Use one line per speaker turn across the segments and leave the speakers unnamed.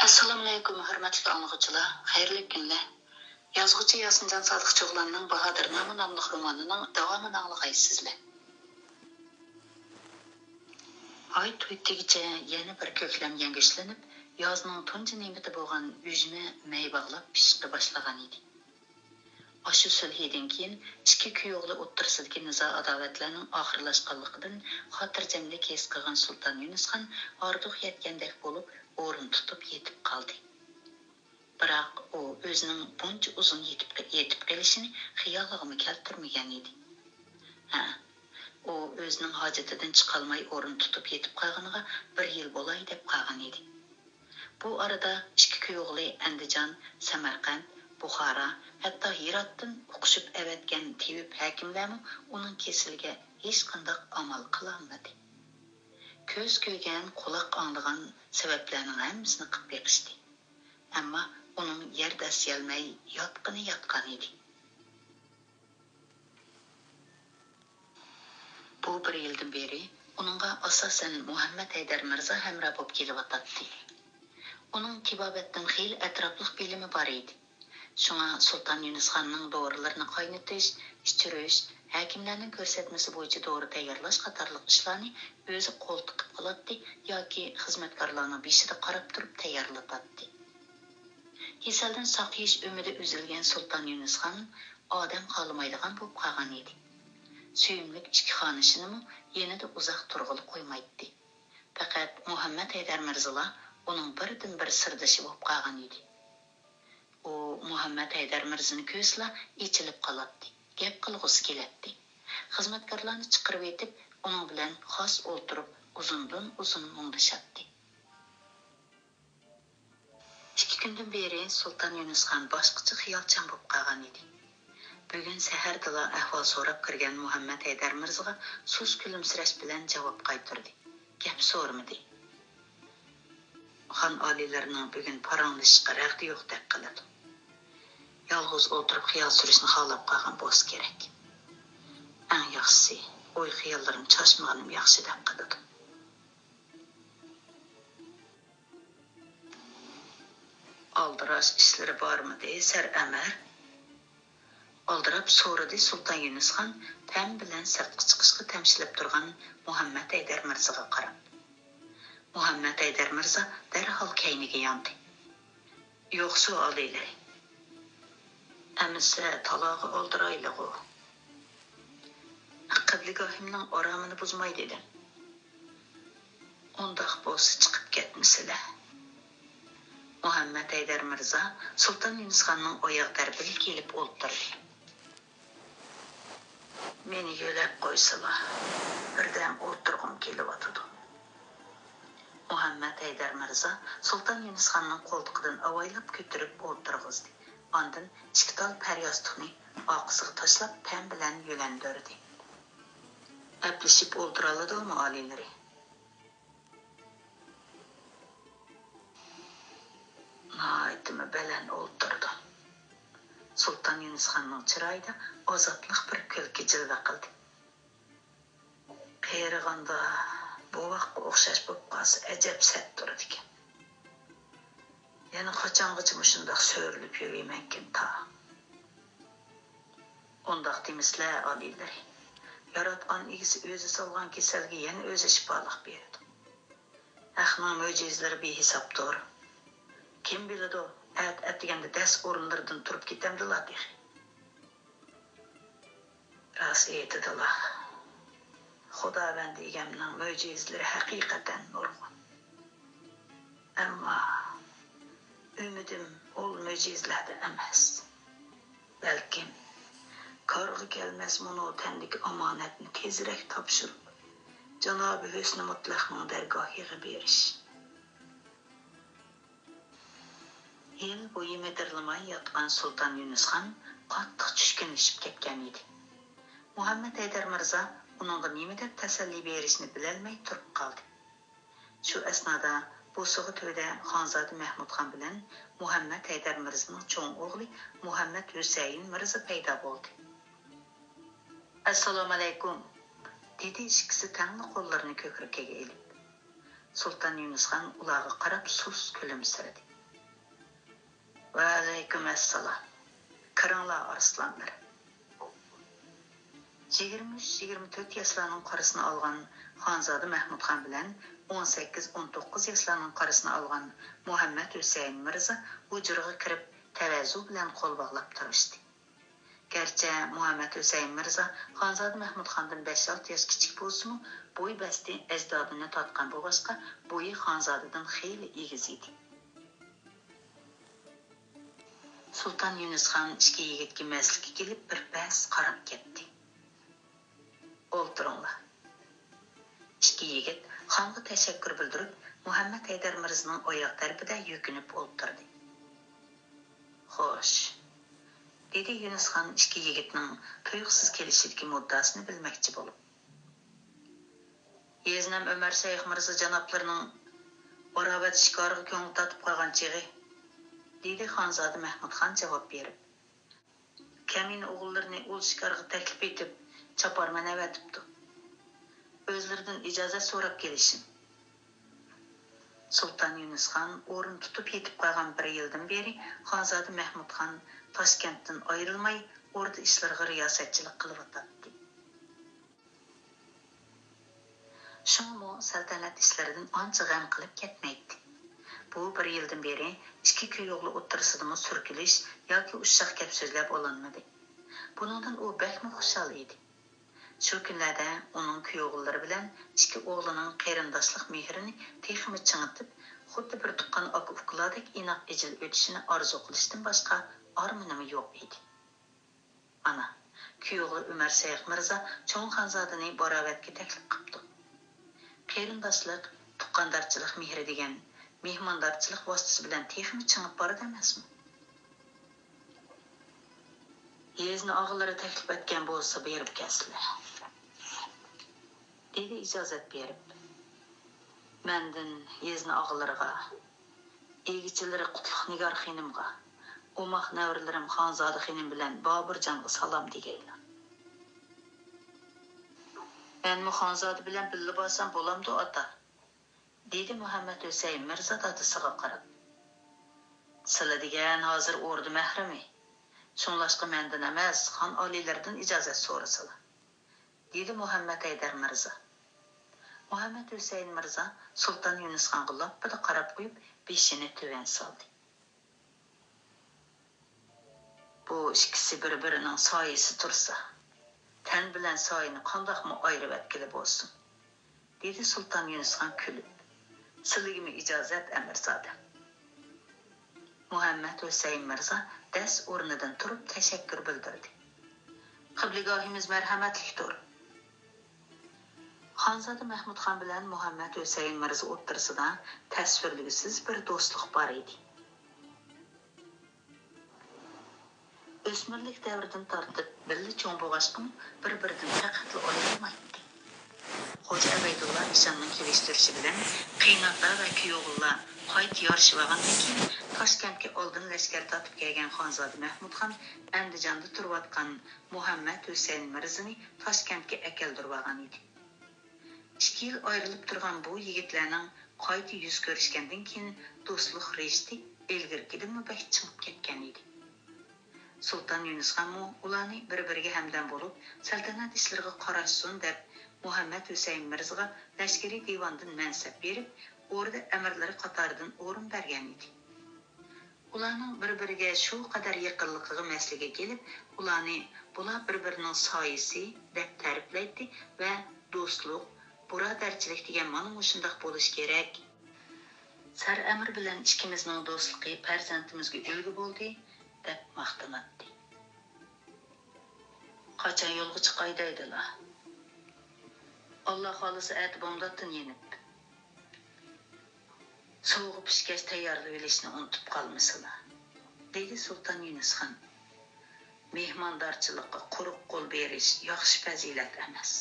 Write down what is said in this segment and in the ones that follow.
Assalamu alaykum, hörmətli anlıqçılar. Xeyirli günlər. Yazğıcı Yasincan Sadıqçıoğlanның Bahadır Namı namlıq romanının davamını anlığaysızlar. Ay to'ytligicha yana bir ko'klam yangishlanib, yozning tunji nemati bo'lgan uyushma may bog'lab pishishga boshlagan edi. Ashu sulhidan keyin ikki kuyovli o'ttirsidagi nizo adovatlarning oxirlashganligidan xotirjamlik his qilgan Sulton Yunusxon orduq yetgandek bo'lib, o'rin tutib yetib qoldi. Biroq u o'zining buncha uzun yetib kelishini xiyoliga keltirmagan edi. U o'zining hojatidan chiqolmay o'rin tutib yetib qolganiga 1 yil bo'lay deb qolgan edi. Bu arada ikki kuyovli Andijon, Samarqand, Buxoro, hatto Hirotdan o'qishib avatgan tabib hakimlarmi uning kesiliga hech qanday amal qila olmadi. Ko'z ko'rgan, quloq anglagan sabablarning hammasini qilib beqishdi. Ammo uning yerda siyalmay yotgan edi. Bu 1 yildan beri uningga asosan Muhammad Haydar Mirzo hamroh bo'lib kelyotdi. Uning tibobatdan xil atrofliq bilimi bor edi. Şuna Sultan Yunusxonning dorilarini qaynatish, ichirish, hakimlarning ko'rsatmasi bo'yicha dori tayyorlash qatorliq ishlarni o'zi qo'l tiqib qiladi yoki xizmatkorlarning beshida qarab turib tayyorlatadi. Kasaldan saqlash umidi uzilgan Sulton Yunusxon odam qolmaydigan bo'lib qolgan edi. Suyimlik ikki xonishini yanada uzoq turg'ili qo'ymaydi. Faqat Muhammad Haydar Mirzolar uning birdan-bir sirdoshi bo'lib qolgan edi. U Muhammad Haydar Mirzoni ko'zla ichilib qoladi. Gap qilg'usi keladi. Xizmatkorlarni chiqarib etib, uning bilan xos o'tirib, uzun mungdashadi. 2 kundan beri Sulton Yunusxon boshqacha xiyolchan bo'lib qolgan edi. Bugun sahardala ahvol so'rab kirgan Muhammad Haydar Mirzoga sus kulimsirash bilan javob qaytardi. Gap so'rmadi. Xon oliylarining bugun paranglashishga rag'di yo'q deb qiladi. Yolg'iz o'tirib xiyol surishni xohlab qolgan bo'lish kerak. Eng yaxshisi, o'y xiyollarim choshmaganim yaxshi deb qiladi. Aldirash ishlari bormidi, Sar Amir? Oldirab so'radi Sulton Yunusxon tam bilan sirtqa chiqishga tamshilib turgan Muhammad Haydar Mirzoga qarab. Muhammad Haydar Mirzo darhol kayniga yondi. Yo'q shu oliylari. Amisa talog'i oldirayligu. Aqlligohimning oramini buzmay dedim. Undaq bo'lsa chiqib ketmisizlar. Muhammad Haydar Mirzo Sulton Yunusxonning oyoq tarbiga kelib o'ltirdi. Meni yo'lab qo'ysalar, birdan o'tirg'im kelyotdi. Muhammad Haydar Mirzo Sulton Yunusxonning qo'ltiqidan avaylab ko'tarib o'ltirg'izdi. Ondan ikkitol paryostiqni oqisiga tashlab pam bilan yo'landirdi. Aplashib o'ltiraladimi oliylari? Naytimi bilan o'ltirdi. Sulton Yunusxonning chiroyida ozodlik bir kulki jilva qildi. Qayrag'anda bu vaqtga o'xshash bo'lib qolsa ajab sat turadi ekan. Yana qachongacha shundoq so'rilib yuraymankin ta. Undaq demislar oliylari. Yaratgan egisi o'zi solgan kasalga yana o'zi shifolik beradi. Ahmoq mo'jizalari behisobdir. Kim biladi, atganda das o'rinlardan turib ketamdilar deydi. Rost aytadilar. Xudovand egamning mo'jizalari haqiqatan nurg'un. Ammo ümidim ol mo'jizalarda emas. Balkim qarg'i kelmas mono tandagi omonatni tezroq topshirib, Janobi Husni mutlaqning dargohiga berish. Yil bo'yi medirlamay yotgan Sulton Yunusxon qattiq tushkunlashib ketgan edi. Muhammad Haydar Mirzo uningga nima deb tasalli berishni bilolmay turib qoldi. Shu asnoda Bo'sug'i to'yda Xonzoda Mahmudxon bilan Muhammad Haydar Mirzoning cho'ng o'g'li Muhammad Husayn Mirzo paydo bo'ldi. Assalomu alaykum, dedi ikkisi tangli qo'llarini ko'kragiga ilib. Sulton Yunusxon ularga qarab sus kulimsiradi. Va alaykum assalom. Kiringlar arslanlar. 23-24 yaşlarının qarasını alğan Xanzadə Məhmudxan bilan 18-19 yaşlarının qarasını alğan Muhammed Hüseyin Mirza hujraga kirib təvəzzü bilan qol bağlab turishdi. Gerçi Muhammed Hüseyin Mirza Xanzadə Məhmudxandan 5-6 yaş kichik bo'lsa-mu, bo'y basti ajdodini tatqan bo'lg'achqa bo'yi Xanzadadan xeyli egiz edi. Sultan Yunusxon ikki yigitga maslikka kelib bir pas qarab ketdi. O'ltiringlar. İki yigit xonga tashakkur bildirib, Muhammad Haydar Mirzaning oyoq tarafida yukinib o'ltirdi. Xo'sh, dedi Yunusxon ikki yigitning tuyuqsiz kelishidagi muddasini bilmoqchi bo'lib. Yeznam Ömer Shayx Mirza janoblarining barobat shikoriga ko'ngil tatib qolgan chig'i, dedi Xonzoda Mahmudxon javob berib. Kamin o'g'illarini o'z shikoriga taklif etib, chaparman avatibdi. O'zlaridan ijozat so'rab kelishim. Sultan Yunusxon o'rin tutib yetib qolgan bir yildan beri Xonzoda Mahmudxon Toshkentdan ayrilmay, orada ishlarga riyosatchilik qilib o'tadi. Shunmi saltanat ishlaridan ancha g'am qilib ketmaydi. Bu bir yildan beri ikki kuyovli o'ttirsidimi surkilish yoki ushshaq gap so'zlab olinmadi. Buningdan u bakmi xushal edi. Shu kunlarda uning kuyovlari bilan ikki o'g'lining qarindoshlik mehrini texmi chingitib, xuddi bir tuqqan aka-ukalardek inoq ijil o'tishini orzu qilishdan boshqa armonim yo'q edi. Ana, kuyovli Umar Shayx Mirza cho'ng Xonzodani barobatga taklif qilibdi. Qarindoshlik, tuqqandarchilik mehri degan mehmondorchilik vositasi bilan texmi chingib boradi emasmi? Yezni og'illari taklif etgan bo'lsa berib keslar. Dedi ijozat berib. Mendan yezni og'illariga, egichilari Qutlug' Nigor xonimga, o'moq navrlarim Xonzoda xonim bilan Boburjonga salom degaylar. Men Xonzoda bilan birga bo'lsam bo'lamdi ota, dedi Muhammad Hüseyin Mirza dadasiga qarab. Sizlar degan hozir o'rda mahrami. Shunlashqa mendan emas, xon oliylardan ijozat so'rasalar, dedi Muhammad Haydar Mirza. Muhammad Hüseyin Mirza Sultan Yunusxonga loppida qarab qo'yib, beshini tuvan soldi. Bu ikkisi bir-birining soyasi tursa, tan bilan soyini qandoqmi ayirib etkili bo'lsin, dedi Sultan Yunusxon kulib. Sizlarga ijozat Amirzoda. Muhammad Hüseyin Mirza das o'rnidan turib tashakkur bildirdi. Qibligohimiz marhamatlikdir. Xonzoda Mahmudxon bilan Muhammad Hüseyin Mirza o'ttirsida tasvirligisiz bir do'stlik bor edi. O'smirlik davridan tortib birga cho'ng bo'lg'achqim bir-biridan faqatli ayrilmaydi. Xo'ja Abaydullah ishonning kelishtirilishi bilan qiynatlar va kuyovlar qayt yorishvagandan keyin Toshkentga oldin lashkar tortib kelgan Xonzoda Mahmudxon Andijonda turayotgan Muhammad Hüseyin Mirzani Toshkentga akeldirgan edi. 2 yil ayrilib turgan bu yigitlarning qayta yuz ko'rishgandan keyin do'stlik rishti ilgirkidan mubah chiqib ketgan edi. Sultan Yunusxon ularni bir-biriga hamdam bo'lib, saltanat ishlariga qarashsin deb Muhammad Hüseyin Mirzaga lashkariy divondan mansab berib, o'rda amirlari qatoridan o'rin bergan edi. Ularning bir-biriga shu qadar yaqinligiga masliga kelib, ularni bular bir-birining soyasi deb ta'riflaydi va do'stlik, birodarchilik degan mana shunday bo'lish kerak. Sar amir bilan ikkimizning do'stligi farzandimizga ulgu bo'ldi deb maqtanatdi. Qachon yo'lga chiqay deydilar. Allah xolisi ati bomdoddan yenib. So'g'ib pishgach tayyorlab olishni unutib qolmasizlar, dedi Sultan Yunusxon. Mehmondorchilikqa quruq qo'l berish yaxshi fazilat emas.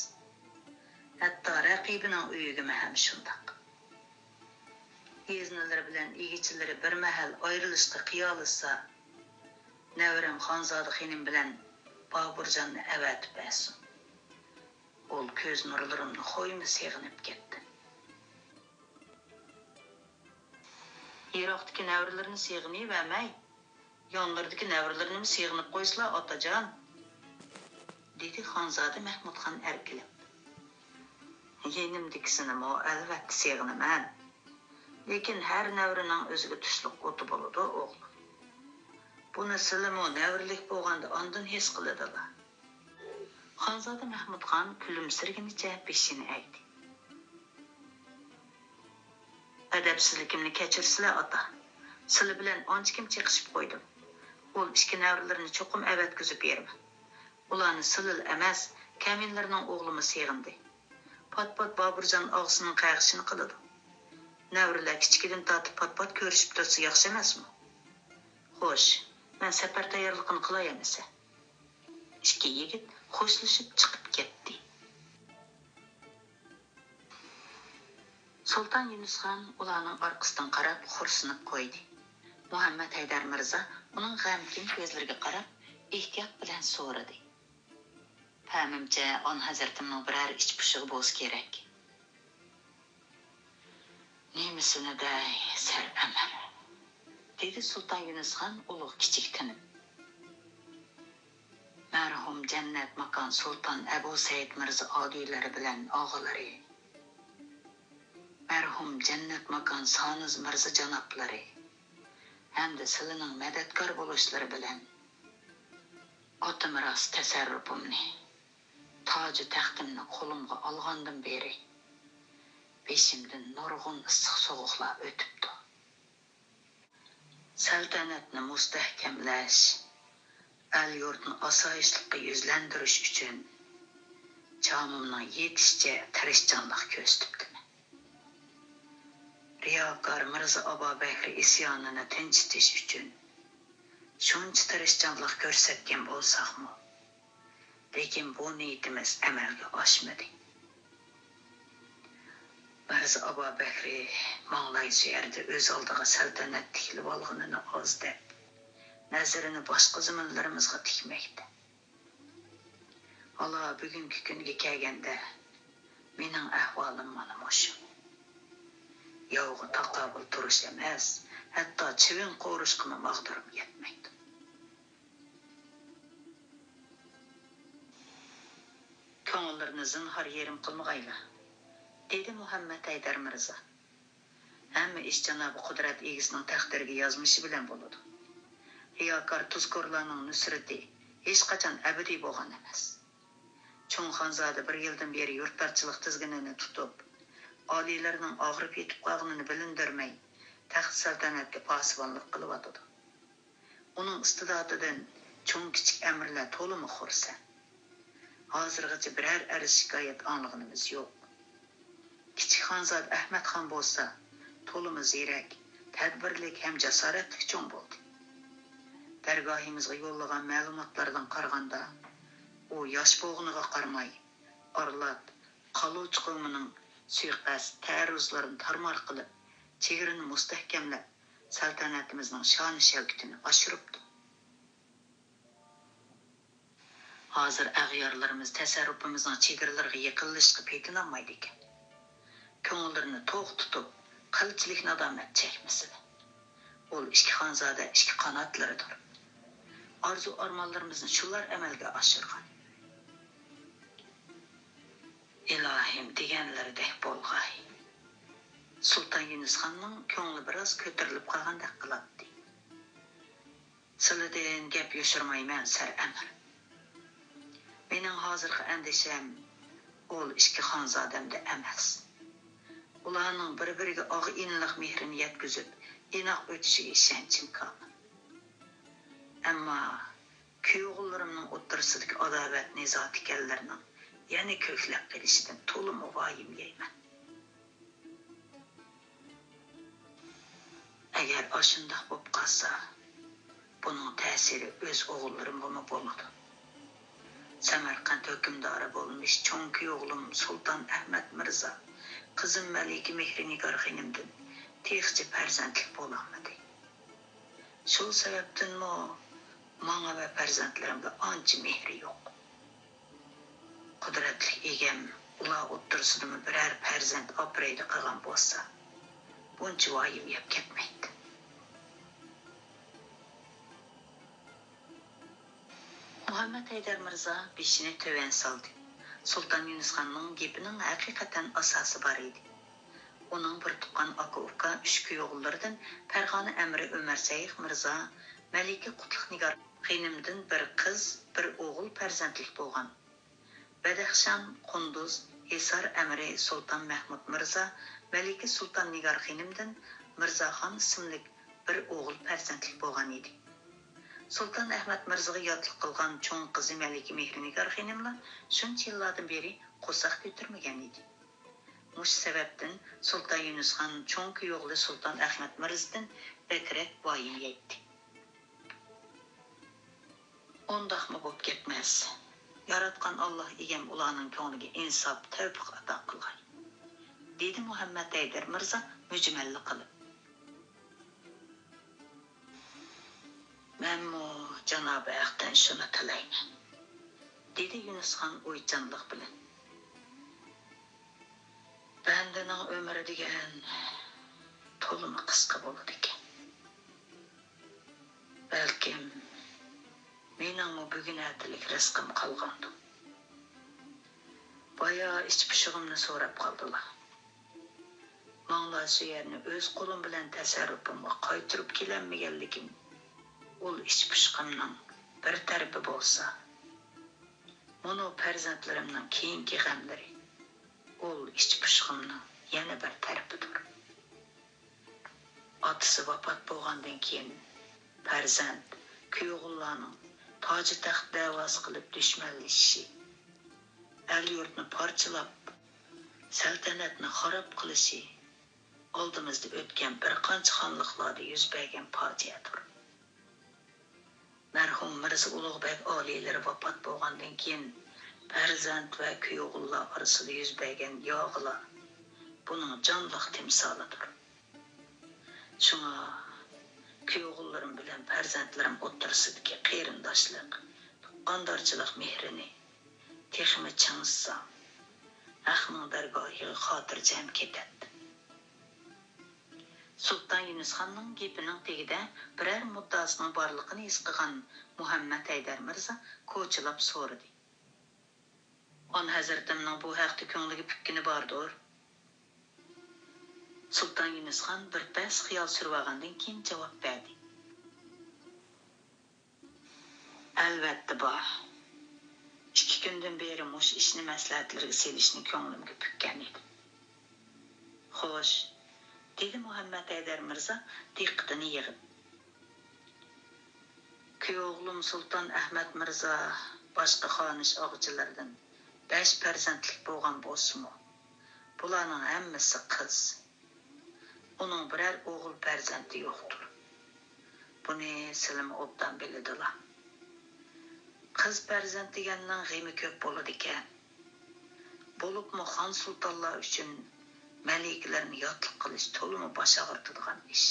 Hatto raqibining uyiga ham shundoq. Yeznilari bilan egichilari bir mahal ayrilishga qiyolisa, Navram Xonzoda xonim bilan Boburjonni avatib bersin. Ol ko'z nurlarimni qo'ymi seg'inib ketdi. Yiroqdagi navrlarni seg'inib vermay, Yanlarındaki nevrilerini mi sığınıp koysalar atacan? Dedi Xanzade Mahmudxan erkilib. Yenimdikisini o elbette sığınıman. Lekin her nevrinin özüge tüşlük otu boludu oğlum. Bunu silim o nevrilik boğanda andın his kılıdılar. Xanzade Mahmudxan külümsirginice beşini eğdi. Edepsizlikimni keçirsile ata. Sili bilen anca kim çekişip koydum. Ol işki nevrilerini çokum evetkizip yerime. Ulanı Sılıl emas, Kamillerinin oğlumu sığındı. Pat-pat Baburcan ağzının qayğışını qılıdı. Nevriler kichikidin tatib pat-pat körüşüp tursa yaxşı emasmı? Xoş, men safar tayyorligini qilay emasa. İki yigit xo'shlashib chiqib ketdi. Sultan Yunusxon ularning orqasidan qarab xo'rsinib qo'ydi. Muhammad Haydar Mirza uning g'amgin ko'zlariga qarab ehtiyot bilan so'radi. Pamimcha on hazratimning biror ich pushig'i bo'lsa kerak. Nemisini day sar amal, dedi Sultan Yunusxon ulug' kichik tinib. Marhum jannat makon Sultan Abu Said Mirza odiylari bilan og'ilari. Marhum jannat makon Soniz Mirza janoblari. Hamda sizlarning madadkor bo'lishlari bilan otimiros tasarrufimni toji taxtimni qo'limga olgandan beri beshimdan nurg'un issiq sovuqlar o'tibdi. Saltanatni mustahkamlash, el yurtni osoyishlikqa yuzlantirish uchun jomimning yetishicha tirishchanlik ko'rsatibdi. Riyokor Mirza Abubakr isyonini tinchitish uchun shuncha tirishchanlik ko'rsatgan bo'lsaqmi, lekin bu niyatimiz amalga oshmadi. Mirza Abubakr Mo'g'lay suyarda o'z oldiga saltanat tiklib olganini oz deb, nazarini boshqa zamonlarimizga tikmoqda. Hala bugungi kunga kelganda mening ahvolim mana shu. Yovga taqobil turish emas, hatto chivin qo'rishqimi mag'durim yetmaydi. Ko'ngillarni zinhor yerim qilmag'aylar, dedi Muhammad Haydar Mirza. Hamma ish janobi qudrat egisining taqdiriga yozmishi bilan bo'ladi. Riyokor tuzkorlarning nusrati hech qachon abadiy bo'lgan emas. Cho'ng Xonzoda bir yildan beri yurtparchilik tizginini tutib, oliylarning og'rib yetib qolganini bilindirmay, taxt saltanatga posibonlik qilib o'tadi. Uning istidotidan cho'ng kichik amirlar to'limi xursand. Hozirgacha biror arz shikoyat olganimiz yo'q. Kichik Xonzoda Ahmad xon bo'lsa, to'limi ziyrak, tadbirlik ham jasoratli cho'ng bo'ldi. Dargohimizga yo'llagan ma'lumotlardan qaraganda, u yosh bo'g'iniga qaramay, orlat, qoluvchi qavmining suiqasd ta'arruzlarini tarmor qilib, chegarini mustahkamlab, saltanatimizning shon shavkatini oshiribdi. Hozir ag'yorlarimiz tasarrufimizning chegaralariga yaqinlashib petinolmaydi ekan. Ko'ngillarni to'q tutib, qilchilik nadomat chekmasin. Ol ishki Xonzoda ishki qanotlaridir. Arzu armonlarimizni shular amalga oshirgan. Ilohim deganlaridek bo'lg'ay. Sultan Yunusxonning ko'ngli biroz ko'tarilib qolgandek qiladi. Sizlardan gap yoshirmayman sar amir. Mening hozirgi andisham ol ishki Xonzodamda emas. Ularning bir-biriga og'inliq mehrini yetkazib, inoq o'tishiga ishonchim komil. Ammo kuyovlarimning o'ttirsidagi adovat nizot ekanlarning yana ko'klab kelishidan to'liq voyim yeyman. Agar oshundoq bo'lib qolsa, buning ta'siri o'z o'g'illarimga bo'ladi. Samarqand hukmdori bo'lmish cho'ng kuyovlim Sulton Ahmad Mirza qizim Malika Mehrinigor xonimdan texchi farzandlik bo'lolmadi. Shu sababdan menga va farzandlarimga ancha mehri yo'q. Qudratli egam ular o'ttirsidimi biror farzand opraydi qilgan bo'lsa, buncha voyim yeb ketmaydi. Muhammed Haydar Mirza beshini töven saldı. Sultan Yunus Xanның gepinin haqiqatan asası var idi. Onun bir tuqqan aka-uka üç kuyog'ullardan Farg'ona Amri Ömer Sayıq Mirza, Malika Qutlug' Nigar xonimdan bir qiz, bir o'g'il farzandlik bo'lgan. Badaxshan Qunduz Hisar Amri Sultan Mahmud Mirza, Malika Sultan Nigar xonimdan Mirzaxon ismli bir o'g'il farzandlik bo'lgan edi. Sultan Ahmad Mirzaga yotliq qilgan cho'ng qizi Malika Mehrinigar xonimlar shuncha yillardan beri qo'saq ko'tarmagan edi. Mush sababdan Sultan Yunus Xan cho'ng kuyog'li Sultan Ahmad Mirzadan bakrak voyim yetdi. Ondaqmi bo'p ketmas. Yaratgan Allah egam ularning ko'ngliga insof, tavfiq ato qilgan. Dedi Muhammad Haydar Mirza mujmallik qilib. Menmu Janobi Haqdan shuni tilayman. Dedi Yunus Xan o'ychanlik bilan. Bandining umri degan to'limi qisqa bo'ladi ekan. Balkim meningmi bugun atilik rizqim qolgandi. Boya ich pishig'imni so'rab qoldilar. Mangla shu yerni o'z qo'lim bilan tasarrufimga qaytirib kelanmaganligim ol ich pishqimning bir tarafi bo'lsa, mono farzandlarimning keyingi g'amlari ol ich pishqimning yana bir tarafidir. Otasi vafot bo'lgandan keyin farzand kuyog'ullarning toji taxt da'vosi qilib dushmanlashishi, el yurtni parchalab, saltanatni xarob qilishi oldimizda o'tgan bir qancha xonliqlarda yuz bergan fojiadir. Marhum Mirza Ulug'bek oliylari vafot bo'lgandan keyin farzand va kuyog'ullar orasida yuz bergan yog'lar buning jonliq timsolidir. Shunga kuyog'ullarim bilan farzandlarim o'ttirsidagi qarindoshlik, tuqqandarchilik mehrini texmi chingsa, ahning dargohiga xotirjam ketadi. Sultan Yunus Xanның gepining tegida biror muddasining borligini his qilgan Muhammad Haydar Mirza ko'chilab so'radi. On hazratimning bu haqda ko'ngliga pukkini bordir. Sultan Yunus Xan bir pas xiyol surib olgandan keyin javob berdi. Albatta bor. 2 kundan beri mush ishni maslahatlarga selishni ko'nglimga pukkan edi. Xo'sh, dedi Muhammad Haydar Mirza diqqatini yig'ib. Kuyog'lim Sultan Ahmad Mirza boshqa xonish og'chilardan 5 farzandlik bo'lgan bo'lsa-mu, bularning hammasi qiz. Uning biror o'g'il farzandi yo'qdir. Buni silim obdan biladilar. Qiz farzand deganning g'imi ko'p bo'ladi ekan. Bo'libmi xon sultonlar uchun maliklarni yotliq qilish to'limi bosh og'ritadigan ish.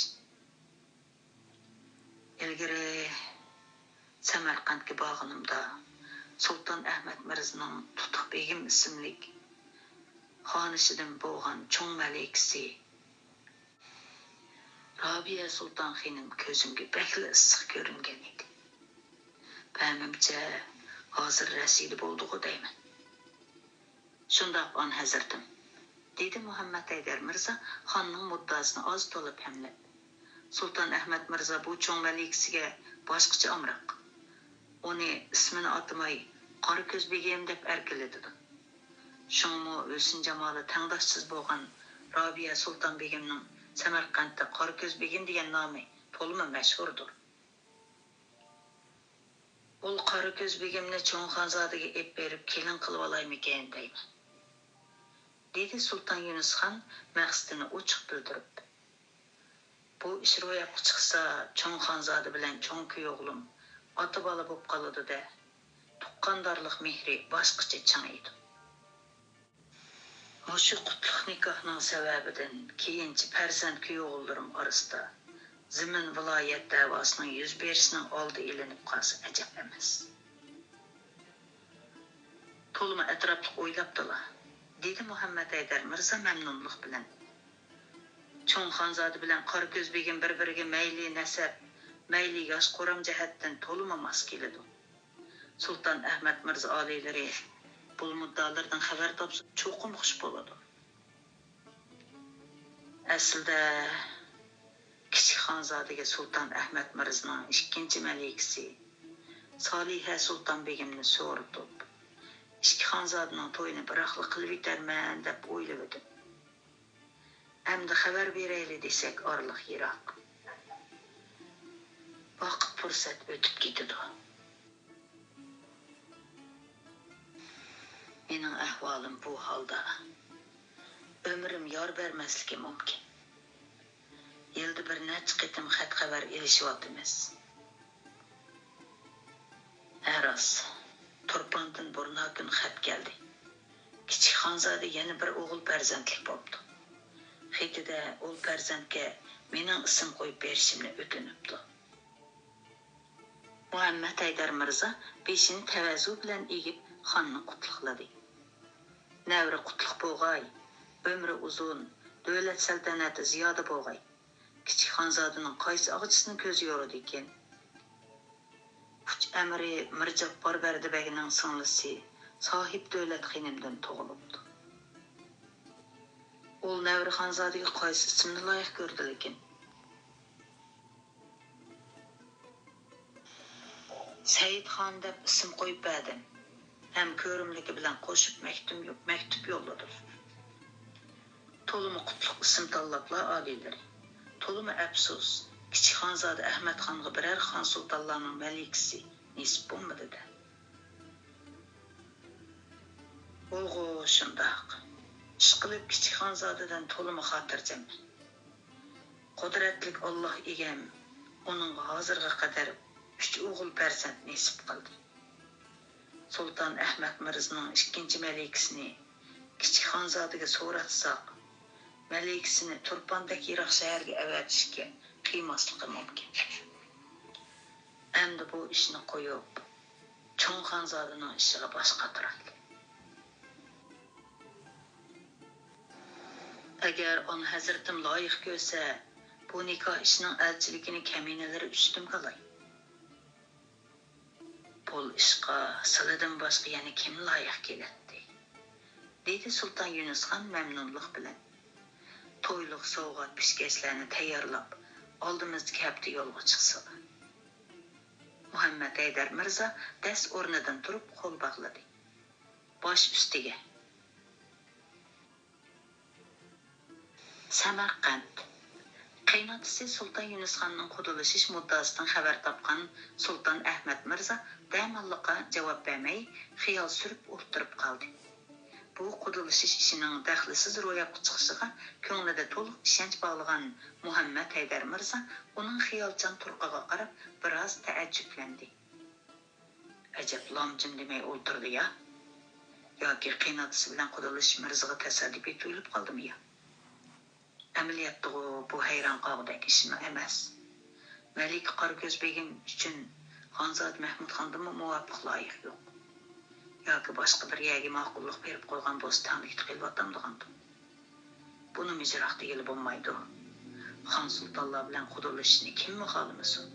Ilgari Samarqandga borganimda Sultan Ahmad Mirzaning Tutuq Begim ismli xonishidan bo'lgan cho'ng malikasi Robiya Sulton xonim ko'zimga bakli issiq ko'ringan edi. Menimcha hozir rasidi bo'ldi-ku deyman. Shundoq on hazratim, dedi Muhammad Haydar Mirza xonning muddasini oz to'lib hamlab. Sultan Ahmad Mirza bu cho'ng malikasiga boshqacha amroq. Uni ismini atmay Qora ko'z begim deb erkiladi. Shunmi o'sin jamoli tangdoshsiz bo'lgan Robiya Sulton begimning Samarqandda Qora ko'z begim degan nomi to'limi mashhurdir. Ul Qora ko'z begimni cho'ng xonzodaga ep berib kelin qilib olaymikan deyman. Dedi Sultan Yunus Xan maqsadini ochiq bildirib. Bu ish ro'yobga chiqsa, cho'ng xonzoda bilan cho'ng kuyog'lim ota bola bo'lib qoladi-da. Tuqqandarlik mehri boshqacha changaydi. Mushu qutlug' nikohning sababidan keyinchi farzand kuyog'larim orasida zimin viloyat davosining yuz berishining oldi ilinib qolsa ajab emas. To'limi atrofli o'ylabdilar, dedi Muhammad Haydar Mirza mamnunlik bilan. Cho'ng xonzoda bilan Qora ko'z begim bir-biriga mayli nasab, mayli yosh qo'ram jihatdan to'limi mos keladi. Sultan Ahmet Mirza aleyleri bu muddalardan xabar topsa çoxum xush bo'ladi. Aslida Kichik xonzodaga Sultan Ahmet Mirzaning ikkinchi malikasi Soliha Sulton begimni so'ritib, ikki xonzodaning to'yini biroqli qilib bitarman deb o'ylab edim. Endi xabar berayli desak orliq yiroq. Vaqt fursat o'tib ketadi. Mening ahvolim bu holda. Ömrüm yor bermasligi mumkin. Yilda bir necha qitim xat xabar elishyapmiz. Aros, Turpondan Burnokin xat keldi. Kichik xonzoda yana bir o'g'il farzandlik bo'ldi. Xitida o'l farzandga mening ism qo'yib berishimni o'tinibdi. Muhammad Haydar Mirza beshini tavazu bilan egib xonni qutlaqladi. Navri qutlug' bo'lg'ay, ömrü uzun, davlat saltanati ziyoda bo'lg'ay. Kichik xonzodaning qaysi og'chisini ko'zi yoradi ekan? Uch amri Mirjabbor Bardibagning singlisi sohib davlat xinimdan tug'ilibdi. Ol Navri xonzodaga qaysi ismni loyiq ko'rdi lekin? Said Xon deb ism qo'yib berdim. Hem ko'rimligi bilan qo'shib maktub yo'lladi. To'limi qutlug' ism tanlablar oliylar. To'limi afsus, Kichik xonzoda Ahmad Xonga birer xon sultonlarning malikasi nisb bo'lmadi-da. O'g'o shundoq. Ishqilib Kichik xonzodadan to'limi xotirjam. Qudratlik Alloh egam uning hozirga qadar 3 o'g'il farzand nisb qildi. Sultan Ahmad Mirzaning ikkinchi malikasini Kichik xonzodaga so'ratsak, malikasini Turpondagi yiroq shaharga avatishga qiymasligi mumkin. Endi bu ishni qo'yib, cho'ng xonzodaning ishiga bosh qotiraylik. Agar on hazratim loyiq ko'rsa, bu nikoh ishining elchiligini kaminalari ustim qilay. Pol ishqa siladan boshqa yana kim loyiq keladi? Dedi Sultan Yunusxon mamnunlik bilan. To'yliq sovg'at pishkashlarni tayyorlab, oldimizdagi hafta yo'lga chiqsa. Muhammad Haydar Mirza dast o'rnidan turib qo'l bog'ladi. Bosh ustiga. Samarqand. Qaynotasi Sultan Yunusxonning qudulishish muddasidan xabar topgan Sultan Ahmad Mirza damalliqqa javob bermay, xiyol surib o'tirib qoldi. Bu qudulishish ishining daxlisiz ro'yobga chiqishiga ko'nglida to'liq ishonch bog'lagan Muhammad Haydar Mirza uning xiyolchan turqiga qarab biroz taajjublandi. Ajab lomjim demay o'ltirdi ya. Yoki qaynotasi bilan qudulish Mirzaga tasadduq tuyulib qoldimi ya? Amaliyotda bu hayron qolgudek ishmi emas. Malik Qorko'z begim uchun Xonzod Mahmud xondan muvofiq loyiq yo'q. Yoki boshqa bir yerga ma'qullik berib qo'ygan bo'lsa tanlik qilyaptimdi. Buni mijroq deyil bo'lmaydi. Xon sultonlar bilan qudurlashishni kim xohlamasin?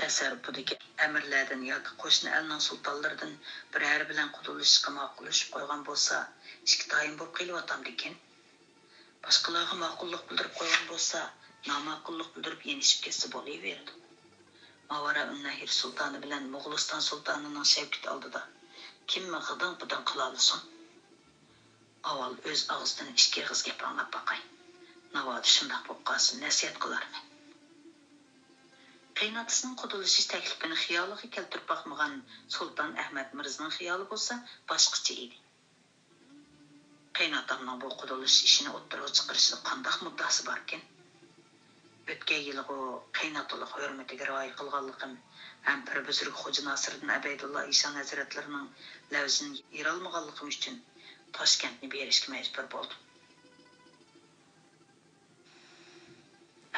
Tasarrufidagi amirlardan yoki qo'shni elning sultonlaridan birari bilan qudurlashishga ma'qullashib qo'ygan bo'lsa, ikki tayin bo'lib qelyaptam ekan. Boshqalarga ma'qullik bildirib qo'ygan bo'lsa, noma'qullik bildirib yenishib ketsa bo'laveradi. Mavara Unnahir sultoni bilan Mo'g'uliston sultonining shavkat oldida kimmi g'idin-g'idin qila olsin? Avval o'z og'zidan ikki og'iz gap anglab boqay. Navoda shundoq bo'lib qolsin, nasihat qilarman. Qaynotasining qudulishish taklifini xiyoliga keltirib boqmagan Sulton Ahmad Mirzaning xiyoli bo'lsa, boshqacha edi. Qaynotamning bu qudulish ishini o'ttirib chiqarishida qanday muddasi bor ekan? O'tgan yili u qaynotalik hurmatiga rioya qilganligim ham Pir Buzruk Xo'ja Nasriddin Abaydulloh Eshon hazratlarining lavzini yirolmaganligim uchun Toshkentni berishga majbur bo'ldim.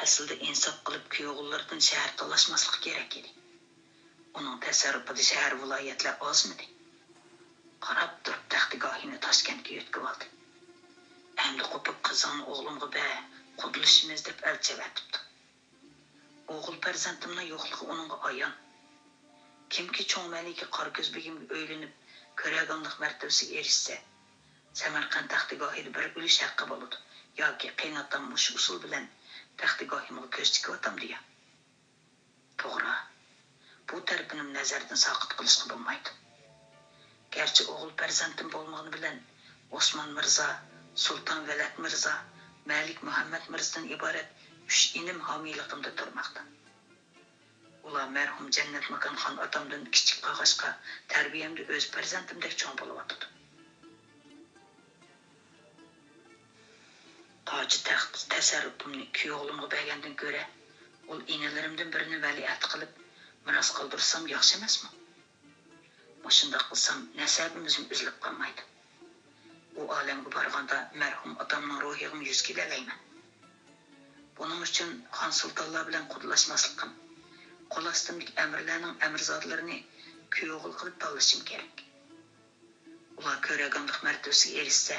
Aslida insof qilib kuyovlardan shahar talashmaslik kerak edi. Uning tasarrufida shahar viloyatlar ozmidi? Qarab turib taxtigohini Toshkentga yetkazib oldi. Endi qo'pib qizini o'g'limga qudlishimiz deb elchivatibdi. Oğul farzandimning yo'qligi uningga ayon. Kimki cho'ng malika Qorko'z begimga o'ylanib, ko'raganlik martabasiga erishsa, Samarqand taxtigohida bir ulush haqqi bo'ladi. Yoki qiynoqdan mush usul bilan taxtigohimga ko'z tikyotam deya. To'g'ri. Bu tarafini nazardan soqit qilishga bo'lmaydi. Gerçi oğul farzandim bo'lmagani bilan Osman Mirza, Sultan Velat Mirza, Malik Muhammad Mirzadan iborat 3 inim homiyligimda turmoqda. Ular merhum Cennet Makan Xon otamdan kichik qolg'ashqa tarbiyamda o'z farzandimdek cho'ng bo'lib o'tdi. Toji taxt tasarrufimni kuyovlimga bergandan ko'ra, ul inalarimdan birini valiat qilib miros qoldirsam yaxshi emasmi? Shunday qilsam nasabimizni uzilib qolmaydi. U olamga borganda marhum otamning ruhiga yuz kelalayman. Buning uchun xon sultonlar bilan qudlashmasligim, qo'l ostimdagi amirlarning amirzodlarini kuyovul qilib tanlashim kerak. Ular ko'raganlik martabasiga erishsa,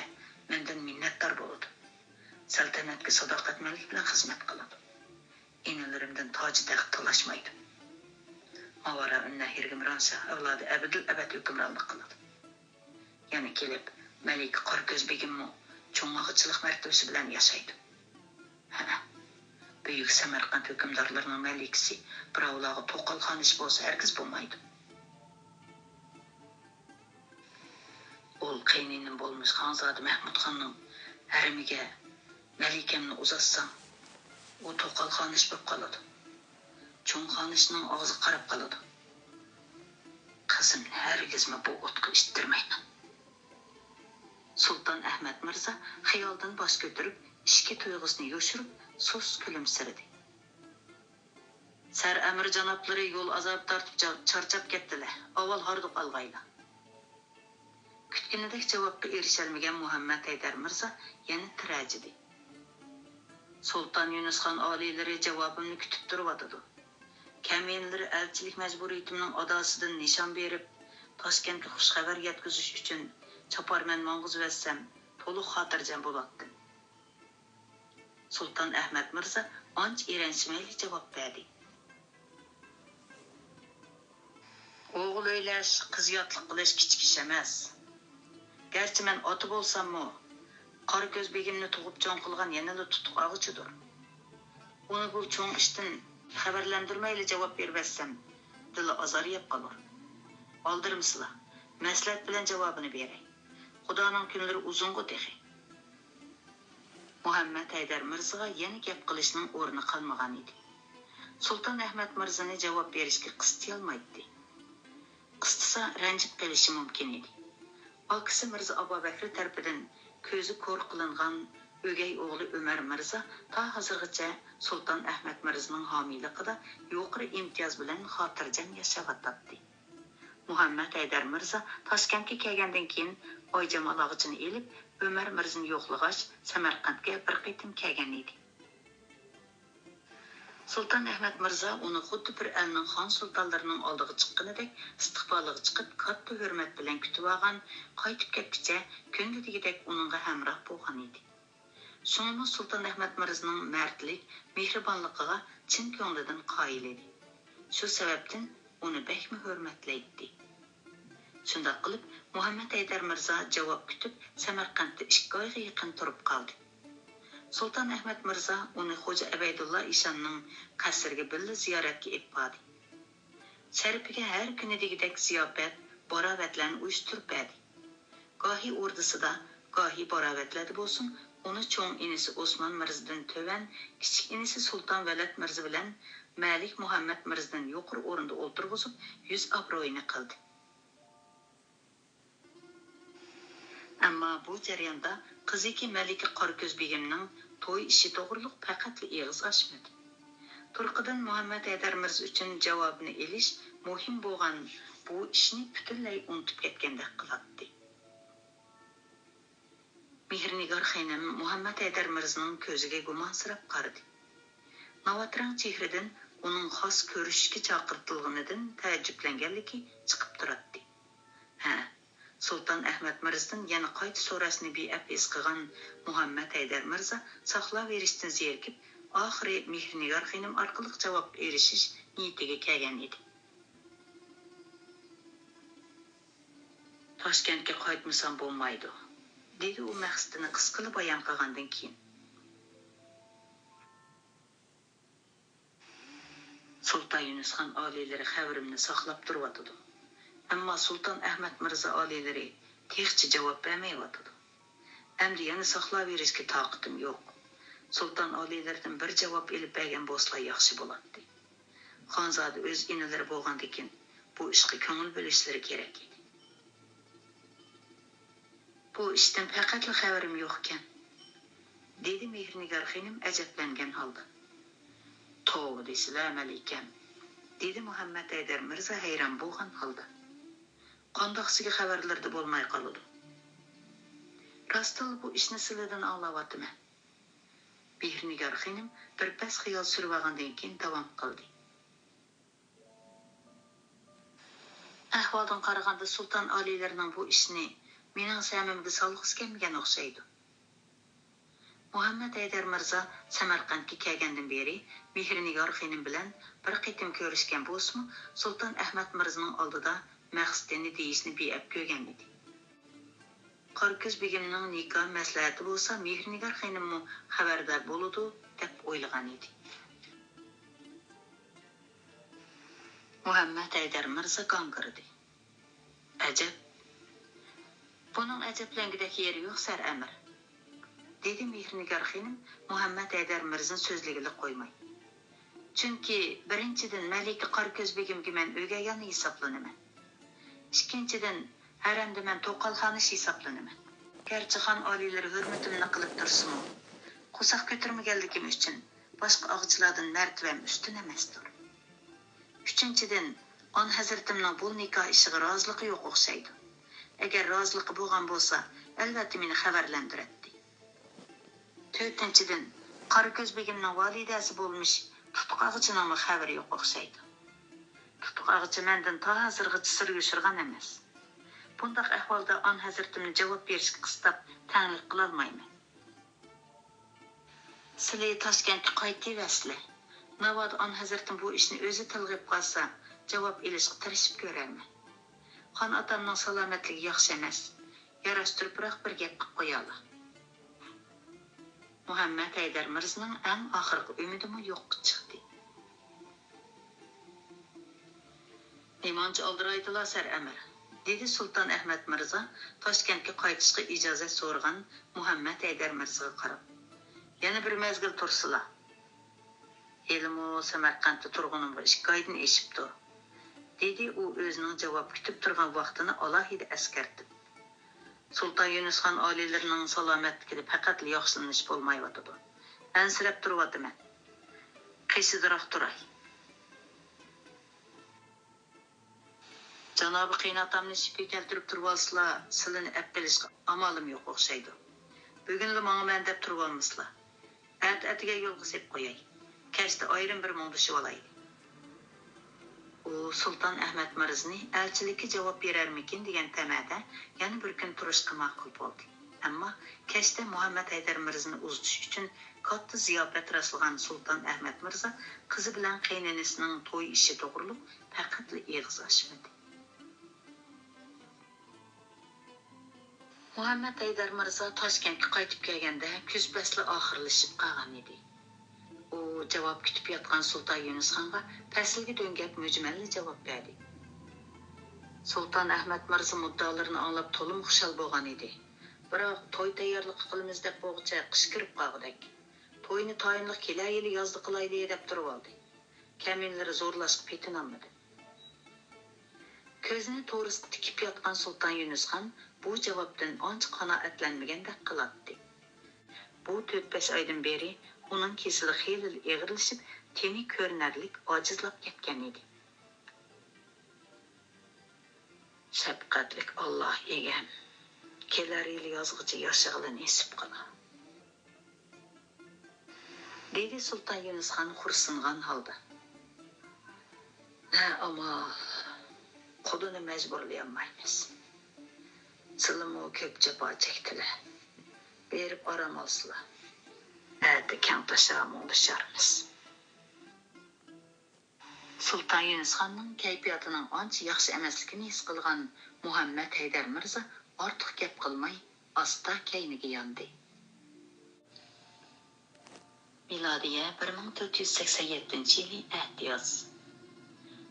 mendan minnatdor bo'ladi. Saltanatga sadoqatmandlik bilan xizmat qiladi. Enalarimdan toji taxt talashmaydi. Mavara unnahirga miransa avlodi abadil abad hukmronlik qiladi. Yana kelib, Malik Qorko'z begimmi cho'ng'og'ichilik martabasi bilan yashaydi. Buyuk Samarqand hukmdorlarining malikasi birovlarga to'qol xonish bo'lsa hargiz bo'lmaydi. Ol qayninim bo'lmish Xonzoda Mahmudxonning haramiga malikamni uzatsam, u to'qol xonish bo'lib qoladi. Cho'ng xonishning og'zi qarab qoladi. Qizimni hargizmi bu o'tga ishtirmayman. Sultan Ahmad Mirza xiyoldan bosh ko'tarib, ishki tuyg'usini yo'shirib, so'z kulimsirdi. Sar amir janoblari yo'l azob tortib charchab ketdilar. Avval harduq alg'ayla. Kutganidek javobga erishalmagan Muhammad Haydar Mirza yana tirajidi. Sultan Yunusxon oliylari javobimni kutib turibdi. Kaminlari elchilik majburiyatimning adosidan nishon berib, Toshkentga xush xabar yetkazish uchun choparman mong'iz vassam, to'liq xotirjam bo'latdim. Sultan Ahmad Mirza ancha eranchmayli javob berdi. O'g'il o'ylash, qiz yotliq qilish kichik ish emas. Garchi men oti bo'lsam-mu, Qorko'z begimni tug'ib cho'ng qilgan yanada tutuq og'ichidir. Uni bu cho'ng ishdan xabarlantirmayli javob bermasam, dili azoriyib qolur. Oldirimsizlar, maslahat bilan javobini beray. Xudoning kunlari uzunga tehi. Muhammad Haydar Mirzaga yana gap qilishning o'rni qolmagan edi. Sultan Ahmad Mirzani javob berishga qistiyolmaydi. Qistisa ranjib qolishi mumkin edi. Akisi Mirza Abubakr tarafidan ko'zi ko'r qilingan o'gay o'g'li Umar Mirza ta hozirgacha Sultan Ahmad Mirzaning homiyligida yuqori imtiyoz bilan xotirjam yashayotdi. Muhammad Haydar Mirza Toshkentga kelgandan keyin Oyjamal og'ichini elib, Umar Mirzani yo'qlag'ach Samarqandga bir qitim kelgan edi. Sultan Ahmad Mirza uni xuddi bir elning xon sultonlarining oldiga chiqqanidek istiqboliga chiqib, katta hurmat bilan kutib olgan, qaytib ketguncha kundagidek uningga hamroh bo'lgan edi. Shuningdek Sultan Ahmad Mirzaning mardlik, mehribonligiga chin ko'nglidan qoyil edi. Shu sababdan uni bekmi hurmatlaydi. Shunday qilib, Muhammad Haydar Mirza javob kutib, Samarqandda 2 oyga yaqin turib qoldi. Sultan Ahmad Mirza uni Xo'ja Abaydullah Ishonning qasriga birga ziyoratga olib bordi. Sharifiga har kunidagidek ziyofat, borovatlarni uyushtirib berdi. Gohi o'rdisida, gohi borovatlarda bo'lsin, uni cho'ng inisi Osman Mirzadan to'van, kichik inisi Sulton Velat Mirza bilan Malik Muhammad Mirzadan yuqori o'rinda o'tirg'izib, yuz obro'yini qildi. Ammo bu jarayonda qiziki Malika Qorko'z begimning to'y ishi to'g'riliq faqat eg'iz ochmadi. Turqidan Muhammad Haydar Mirza uchun javobini elish muhim bo'lgan bu ishni butunlay unutib ketgandek qiladi. Mehrnigor xonam Muhammad Haydar Mirzaning ko'ziga gumonsirab qaradi. Navatrang chehridan uning xos ko'rishga chaqirtilganidan taajjublanganligi chiqib turadi. Sultan Ahmad Mirzadan yana qayta so'rasini beab es qilgan Muhammad Haydar Mirza saqlab verishdan zerikib, oxiri Mehrinigar xonim orqali javob erishish niyatiga kelgan edi. Toshkentga qaytmasam bo'lmaydi, dedi u maqsadini qisqacha bayon qilgandan keyin. Sultan Yunusxon oliylari xabarimni saqlab turibdi. Ammo Sultan Ahmad Mirzo oliylari texchi javob bermayapti. Endi yana saqlab berishga toqatim yo'q. Sultan oliylaridan bir javob elib bergan bo'lsa yaxshi bo'ladi. Xonzoda o'z inalari bo'lgandan keyin bu ishga ko'ngil bo'lishlari kerak edi. Bu ishdan faqat xabarim yo'q ekan, dedi Mehrinigar xonim ajablangan holda. Tavba assalomu alaykum, dedi Muhammad Haydar Mirzo hayron bo'lgan holda. Qandoqsiga xabarlarda bo'lmay qoldi. Rostdan bu ishni sizlardan anglayapman. Mehrinigar xonim bir pas xiyol surib olgandan keyin davom qildi. Ahvoldan qaraganda sulton oliylarining bu ishni mening samimga solg'isi kelmagan o'xshaydi. Muhammad Haydar Mirzo Samarqandga kelgandan beri Mehrinigar xonim bilan bir qitim ko'rishgan bo'lsa, Sulton Ahmad Mirzoning oldida maqsadini deyishni be'ab ko'rgan edi. Qorko'z begimning nikoh maslahati bo'lsa, Mehrinigar xonimmi xabardor bo'ladi deb o'ylagan edi. Muhammad Haydar Mirzo gangirdi. Ajab. Buning ajablangidek yeri yo'q, sar amir, dedi Mehrinigar xonim Muhammad Haydar Mirzoni so'zligiga qo'ymay. Chunki birinchidan Malika Qorko'z begimga men o'gayani hisoblanaman. Ikkinchidan haramda men to'qalxonish hisoblanaman. Garchi xon oliylari hurmatimni qilib tursin-u, qo'saq ko'tarmaganligim uchun boshqa og'chilardan martabam ustun emasdir. Uchinchidan, on hazratimning bu nikoh ishiga roziligi yo'q o'xshaydi. Agar roziligi bo'lgan bo'lsa, albatta meni xabarlantiradi. To'rtinchidan, Qorko'z begimning validasi bo'lmish tutqog'ichining xabari yo'q o'xshaydi. Tutqog'ichi mendan to hozirgacha sir yushirgan emas. Bundaq ahvolda on hazratimni javob berishga qistab tanglik qila olmayman. Sizlar Toshkentga qaytdingizlar. Navod on hazratim bu ishni o'zi tilg'ib qolsa, javob olishga tirishib ko'raman. Xon otamning salomatligi yaxshi emas. Yarashtiribroq bir gap qilib qo'yaylik. Muhammad Haydar Mirzoning eng oxirgi umidimi yo'qqa chiqdi. Imonchi oldiraydilar, sar amir, dedi Sulton Ahmad Mirzo Toshkentga qaytishga ijozat so'ragan Muhammad Haydar Mirzoga qarab. Yana bir mezgil tursizlar. Elmo Samarqandda turg'unim 2 oydan eshibdi, dedi u o'zining javob kutib turgan vaqtini alohida eskartib. Sulton Yunusxon oliylarining salomatligida faqat yaxshilanish bo'lmayotdi. Ansirab turibman. Qaysidiroq turay. Janobi qiynatamni shipga keltirib turib olsizlar, sizlarni appelishga amalim yo'q o'xshaydi. Bugunla menga men deb turib olmasizlar. Atiga yo'lga sep qo'yay. Kashda ayrim bir mundishib olay. U Sulton Ahmad Mirzoni elchilikka javob berarmikin degan tamada yana bir kun turishga ma'qul bo'ldi. Ammo kashda Muhammad Haydar Mirzoni uzitish uchun katta ziyofat raslagan Sulton Ahmad Mirzo qizi bilan qaynonasining to'y ishi to'g'rilib faqat eg'iz ochmadi. Muhammad Haydar Mirzo Toshkentga qaytib kelganda kuz fasli oxirlashib qolgan edi. U javob kutib yotgan Sulton Yunusxonga faslga do'ngab mujmalli javob berdi. Sulton Ahmad Mirzo muddolarini anglab to'lim xushal bo'lgan edi. Biroq to'y tayyorlik qilamiz deb bo'g'cha qishqirib qoldik. To'yni tayinliq kelar yili yozda qilaydi deb turib oldi. Kaminlari zo'rlashib petinolmadi. Ko'zini to'g'risida tikib yotgan Sulton Yunusxon bu javobdan ancha qanoatlanmagandek qiladi. Bu 4-5 oydan beri uning kesili xeyli eg'irlashib, teni ko'rinarlik ojizlab ketgan edi. Shafqatlik Alloh egam, kelar yil yozg'icha yoshig'ini nesib qila, dedi Sulton Yunusxon xursingan holda. Na amal, qudini majburlayolmaymiz. Sizlarmi ko'p jafo chekdilar. Berib orom olsizlar. әді кәңташа мұңдышармыз. Sultan Yunus xanның kayfiyatining ancha yaxshi emasligini his qilgan Muhammad Haydar Mirza ortiq gap qilmay asta kayniga yondi. Milodiya 1487-yili ahdiyoz.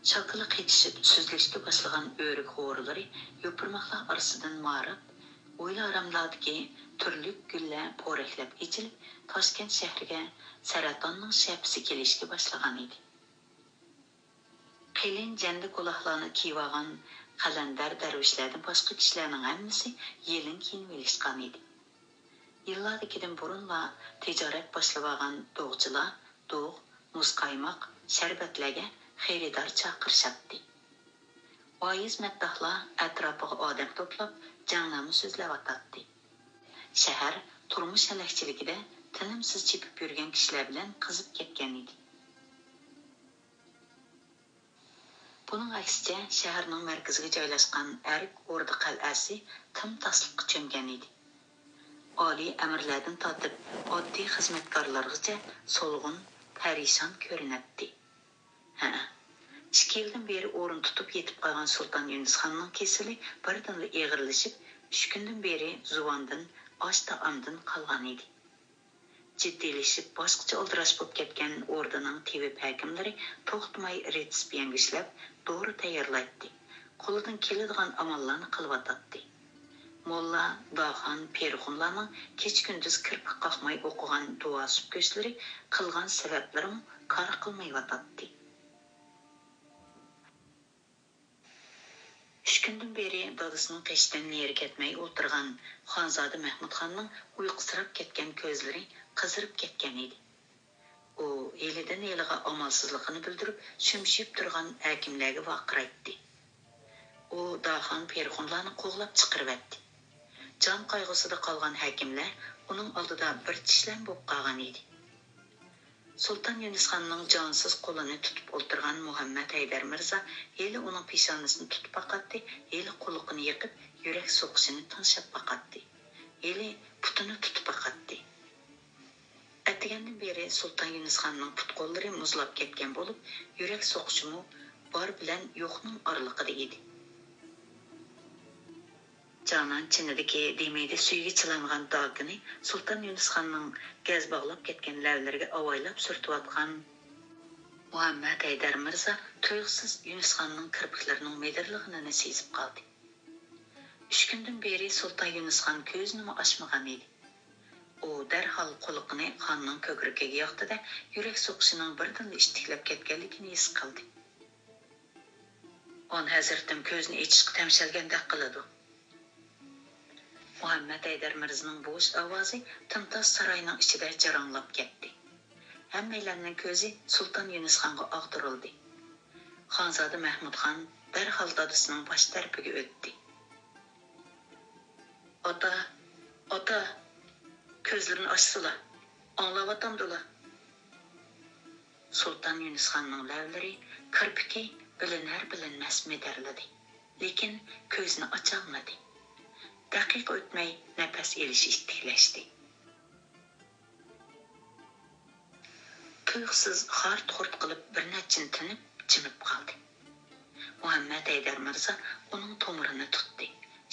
Şakılı qetişib süzlüşke başlagan örük horuları yopurmaqlar arasından marib, o'yla aramlardagi turlik gullar po'raklab echilib, Toshkent shahriga saratonning shapisi kelishga boshlagan edi. Qilin jandi quloqlarni kiyib qalandar darvishlardan boshqa kishilarning hammasi yelin kiyinib olishgan edi. Yillardan burunla tijorat boshlagan dog'chilar dog', muzqaymoq, sharbatlarga xaridor chaqirishadi. Oyiz maddahlar atrofiga odam to'plab jangnama so'zlayotdi. Shahar turmush halakchiligida tinimsiz chepib yurgan kishilar bilan qizib ketgan edi. Buning aksicha shaharning markaziga joylashgan Ark O'rda qal'asi tim tasliqqa cho'mgan edi. Oliy amirlardan tortib oddiy xizmatkorlargacha solg'un, parishon ko'rinadi. 2 yildan beri o'rin tutib yetib qolgan Sultan Yunus xonning kesili birdanla eg'irlashib, 3 kundan beri zuvondan, osh taomdan qolgan edi. Jiddiylashib, boshqacha oldirash bo'lib ketgan o'rdaning tabib hakimlari to'xtamay retsep yangishlab, dori tayyorlaydi. Qo'lidan keladigan amallarni qilyotdi. Molla, Daxon, Perxunlarning kech-kunduz kirpiq qoqmay o'qigan duo subko'shlari qilgan sabablarim kor qilmayotdi. 3 kundan beri dadasining qeshidan neri ketmay o'tirgan Xonzoda Mahmud xonning uyqusirab ketgan ko'zlari qizirib ketgan edi. U elidan eliga amalsizligini bildirib, shumshib turgan hakimlarga vaqiraydi. U Daxon Perxunlarni qo'g'lab chiqiribdi. Jon qayg'usida qolgan hakimlar uning oldida bir tishlan bo'lib qolgan edi. Sultan Yunus xonning jonsiz qo'lini tutib o'tirgan Muhammad Haydar Mirza eli uning peshonasini tutib baqatdi, eli quliqini yiqib, yurak so'qishini tinchab baqatdi. Eli putini tutib baqatdi. Atgandan beri Sultan Yunus xonning put qo'llari muzlab ketgan bo'lib, yurak so'qishimi bor bilan yo'qning oraliqida edi. Canan chinidagi demaydi suyga chilangan dogini Sultan Yunus xonning gaz bog'lab ketgan lavlariga avaylab surtiyotgan Muhammad Haydar Mirza tuyuqsiz Yunus xonning kirpiklarining medirligini sezib qoldi. 3 kundan beri Sultan Yunus xon ko'zini ochmagan edi. U darhol quliqini xonning ko'krigiga yoqdi-da, yurak so'qishining birdan ishtiklab ketganligini his qildi. On hazirdan ko'zni ochishga tamshalgandek qiladi. Muhammad Haydar Mirzaning bo'sh ovozi timtos saroyning ichida jaranglab ketdi. Hammalarning ko'zi Sultan Yunus xonga og'dirildi. Xonzoda Mahmud xon darhol dadasining bosh tarafiga o'tdi. Ota, ko'zlarini ochsila, anglayotamdilar. Sultan Yunus xonning lavlari kirpiki bilinar-bilinmas medarladi, lekin ko'zini ocha olmadi. Daqiqa o'tmay nafas elishi istiklashdi. Tuyuqsiz xort-xort qilib bir nachini tinib, jimib qoldi. Muhammad Haydar Mirza uning tomirini tutdi.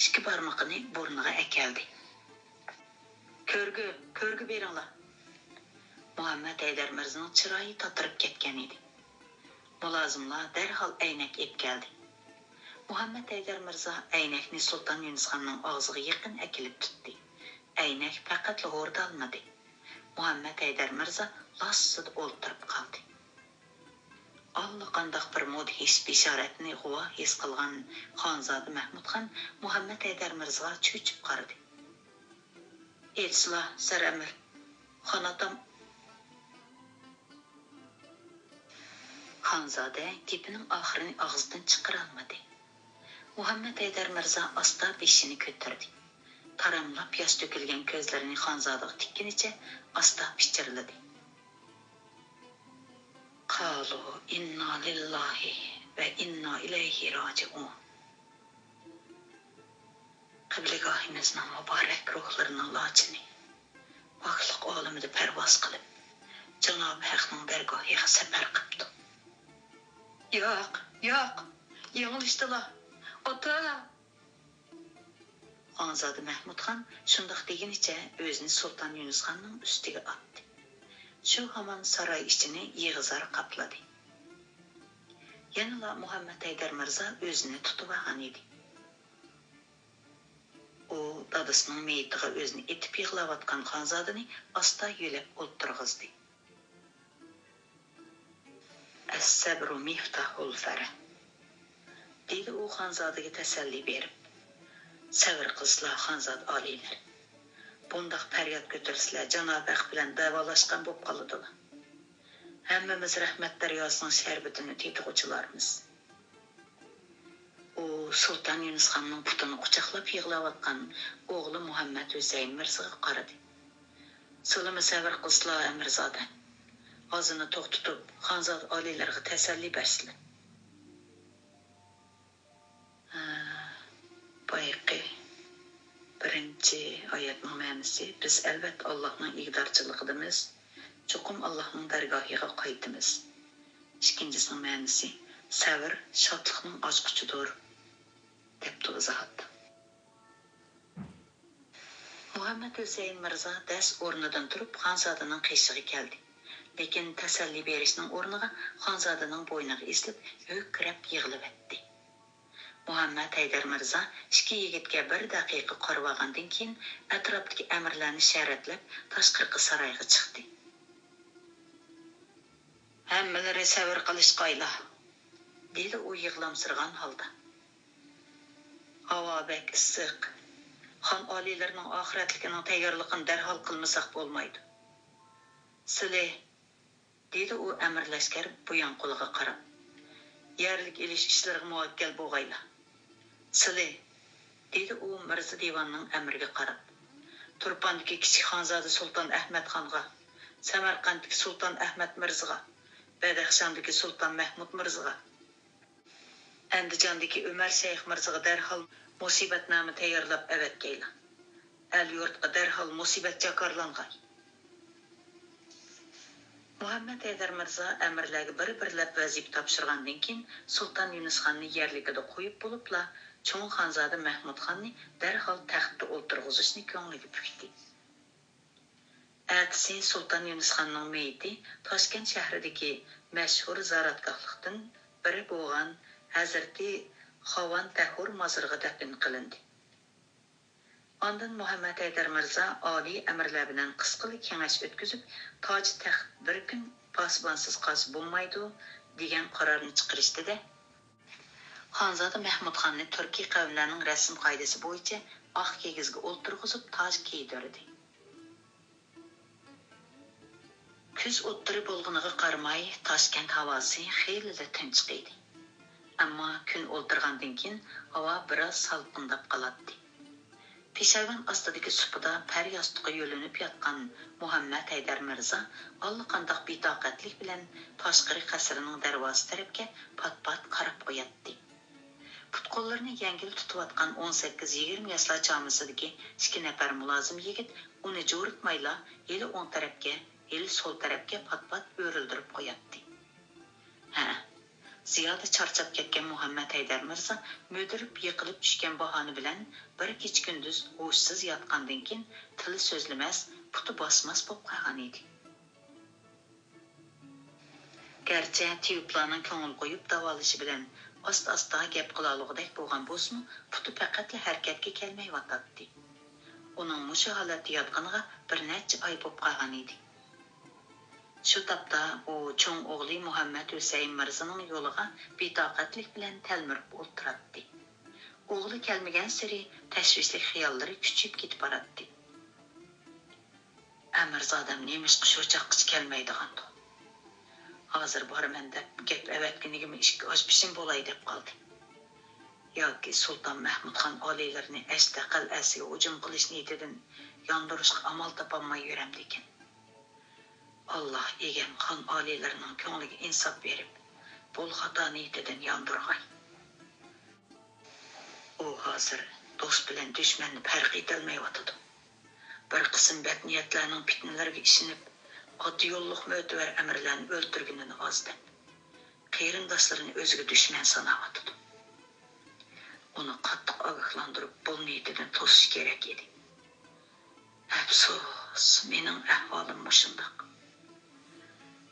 2 barmoqini burniga akaldi. Ko'rgi beringlar. Muhammad Haydar Mirzaning chiroyi tatirib ketgan edi. Mulozimlar darhol aynak ep keldi. Muhammad Haydar Mirza aynakni Sultan Yunus xonning og'ziga yaqin akilib tutdi. Aynak faqat o'rda olmadi. Muhammad Haydar Mirza lossida o'ltirib qoldi. Allaqandoq bir mudhish bishoratni g'uvo his qilgan Xonzoda Mahmud xon Muhammad Haydar Mirzaga cho'chib qaradi. "Etsla, saramir, xonatam." Xonzoda gapining oxirini og'zidan chiqara olmadi. Muhammad Haydar Mirza asta beshini ko'tardi. Taramlab yosh to'kilgan ko'zlarini Xonzodaga tikkanicha asta pichirladi. Qalu inna lillahi va inna ilayhi roji'un. Qiblagohimizning muborak ruhlarining lochini Akliq olamida parvoz qilib, Janob Haqning dargohiga safar qilibdi. Yo'q, yanglishdilar. Ota! Xonzoda Mahmudxon shundoq degenicha o'zini Sulton Yunusxonning ustiga otdi. Shu hamon saroy ichini yig'izar qapladi. Yanıla Muhammad Haydar Mirza o'zini tutib olgan edi. U dadasining meyitiga o'zini etib yig'layotgan Xonzodani asta yo'lab o'ltirg'izdi. As-sabru miftahul farah. Dedi u Xonzodaga tasalli berib. Sabr qilsizlar Xonzod oliylar. Bundaq faryod ko'tarsizlar Janob Haq bilan davolashgan bo'lib qoladilar. Hammamiz rahmat daryosining sharbitini tetg'uvchilarmiz. U Sulton Yunusxonning putini quchoqlab yig'layotgan o'g'li Muhammad Husayn Mirzaga qaradi. So'limi sabr qilsizlar Amirzoda. O'zini to'xtatib, Xonzod oliylarga tasalli bersizlar. Bayqi birinchi oyatning ma'nosi biz albatta Allohning iqdorchiligidamiz. Chuqum Allohning dargohiga qaytamiz. Ikkinchisining ma'nosi sabr shodlikning ochqichidir deb izohat. Muhammad Husayn Mirza das o'rnidan turib Xonzodaning qishig'iga keldi. Lekin tasalli berishning o'rniga Xonzodaning bo'yniga eslib ho'krab yig'lab etdi. Muhammad Haydar Mirza ikki yigitga 1 daqiqa qarab olgandan keyin atrofdagi amirlarni sharatlab tashqarqi saroyga chiqdi. Hammalari sabr qilishqayla, dedi u yig'lamsirgan holda. Havo bek issiq. Xon oliylarning oxiratligining tayyorligini darhol qilmasak bo'lmaydi. Sizlar, dedi u amirlashkar buyon qo'liga qarab. Yerlik ilish ishlariga muvakkal bo'lg'aylar. Sizlar, dedi u Mirza Devonning amriga qarab. Turpandagi kichik xonzoda Sulton Ahmad xonga, Samarqanddagi Sulton Ahmad Mirzaga, Badaxshondagi Sulton Mahmud Mirzaga, Andijondagi Umar Shayx Mirzaga darhol musibatnoma tayyorlab avatgaylar. El-yurtga darhol musibat jakorlangay. Muhammad Haydar Mirza amirlarga bir-birlab vazif topshirgandan keyin Sulton Yunusxonni yerligida qo'yib bo'libla cho'ng xonzoda Mahmudxonni darhol taxtda o'ltirg'izishni ko'ngliga pukdi. Ertasi Sulton Yunusxonning meyiti Toshkent shahridagi mashhur ziyoratgohlardan biri bo'lgan Hazrati Xovon Tahur mozoriga dafn qilindi. Ondan Muhammad Haydar Mirza oliy amirlar bilan qisqalik kengash o'tkazib, toj taxt bir kun posbonsiz qolsa bo'lmaydi degan qarorni chiqarishdi-da. Xonzoda Mahmudxonni Turkiy qavmlarining rasm qoidasi bo'yicha oq kegizga o'ltirg'izib toj kiydirdi. Kuz o'ttiri bo'lganiga qaramay Toshkent havosi xeyli tinch edi. Ammo kun o'ltirgandan keyin havo biroz salqindab qoladi. Peshayvon ostidagi supida par yostiqqa yo'linib yotgan Muhammad Haydar Mirza allaqandoq betoqatlik bilan tashqari qasrining darvozasi tarafga pat-pat qarab qo'yatdi. Putqo'llarini yengil tutayotgan 18-20 yoshlar chamisidagi 2 nafar mulozim yigit uni jo'ritmayla yeli o'ng tarafga, yeli so'l tarafga pat-pat o'rildirib qo'yatdi. Ziyoda charchab ketgan Muhammad Haydar Mirza mo'dirib yiqilib tushgan bahona bilan bir kech kunduz o'shsiz yotgandan keyin tili so'zlamas, puti bosmas bo'lib qolgan edi. Garchi tiyuplarning ko'ngil qo'yib davolashi bilan ost-osta gap qilalig'idek bo'lgan bo'lsa-mu, puti faqat harakatga kelmay yotadi. Uning mushu holatda yotganiga bir necha oy bo'lib qolgan edi. Shu topda u cho'ng o'g'li Muhammad Husayn Mirzaning yo'liga betoqatlik bilan talmirib o'ltiradi. O'g'li kelmagan sari tashvishli xayollari kuchib ketib boradi. Amirzodam nemish shu chaqqish kelmaydigandi. Hozir boraman deb gap avatganigimi ishga oshpishim bo'lay deb qoldi. Yoki Sulton Mahmudxon oliylarni ashta qal'asiga hujum qilish niyatidan yondirishga amal topolmay yuramdi ekan. Allah egam xon oliylarning ko'ngliga insof berib, bu xato niyatidan yondirg'ay. U hozir do'st bilan dushmanni farq etolmay o'tadi. bir qism bədniyyətlərinin fitnələrə işinib, addi yolluq mötəbər əmrlərini öldürgününü azdı. Qeyrindaşlarını özüge düşmən sanavatdı. Onu qattiq agahlandırıb bu niyetidən tosish gerek edi. Əfsus, mening ahvolim mushundaq.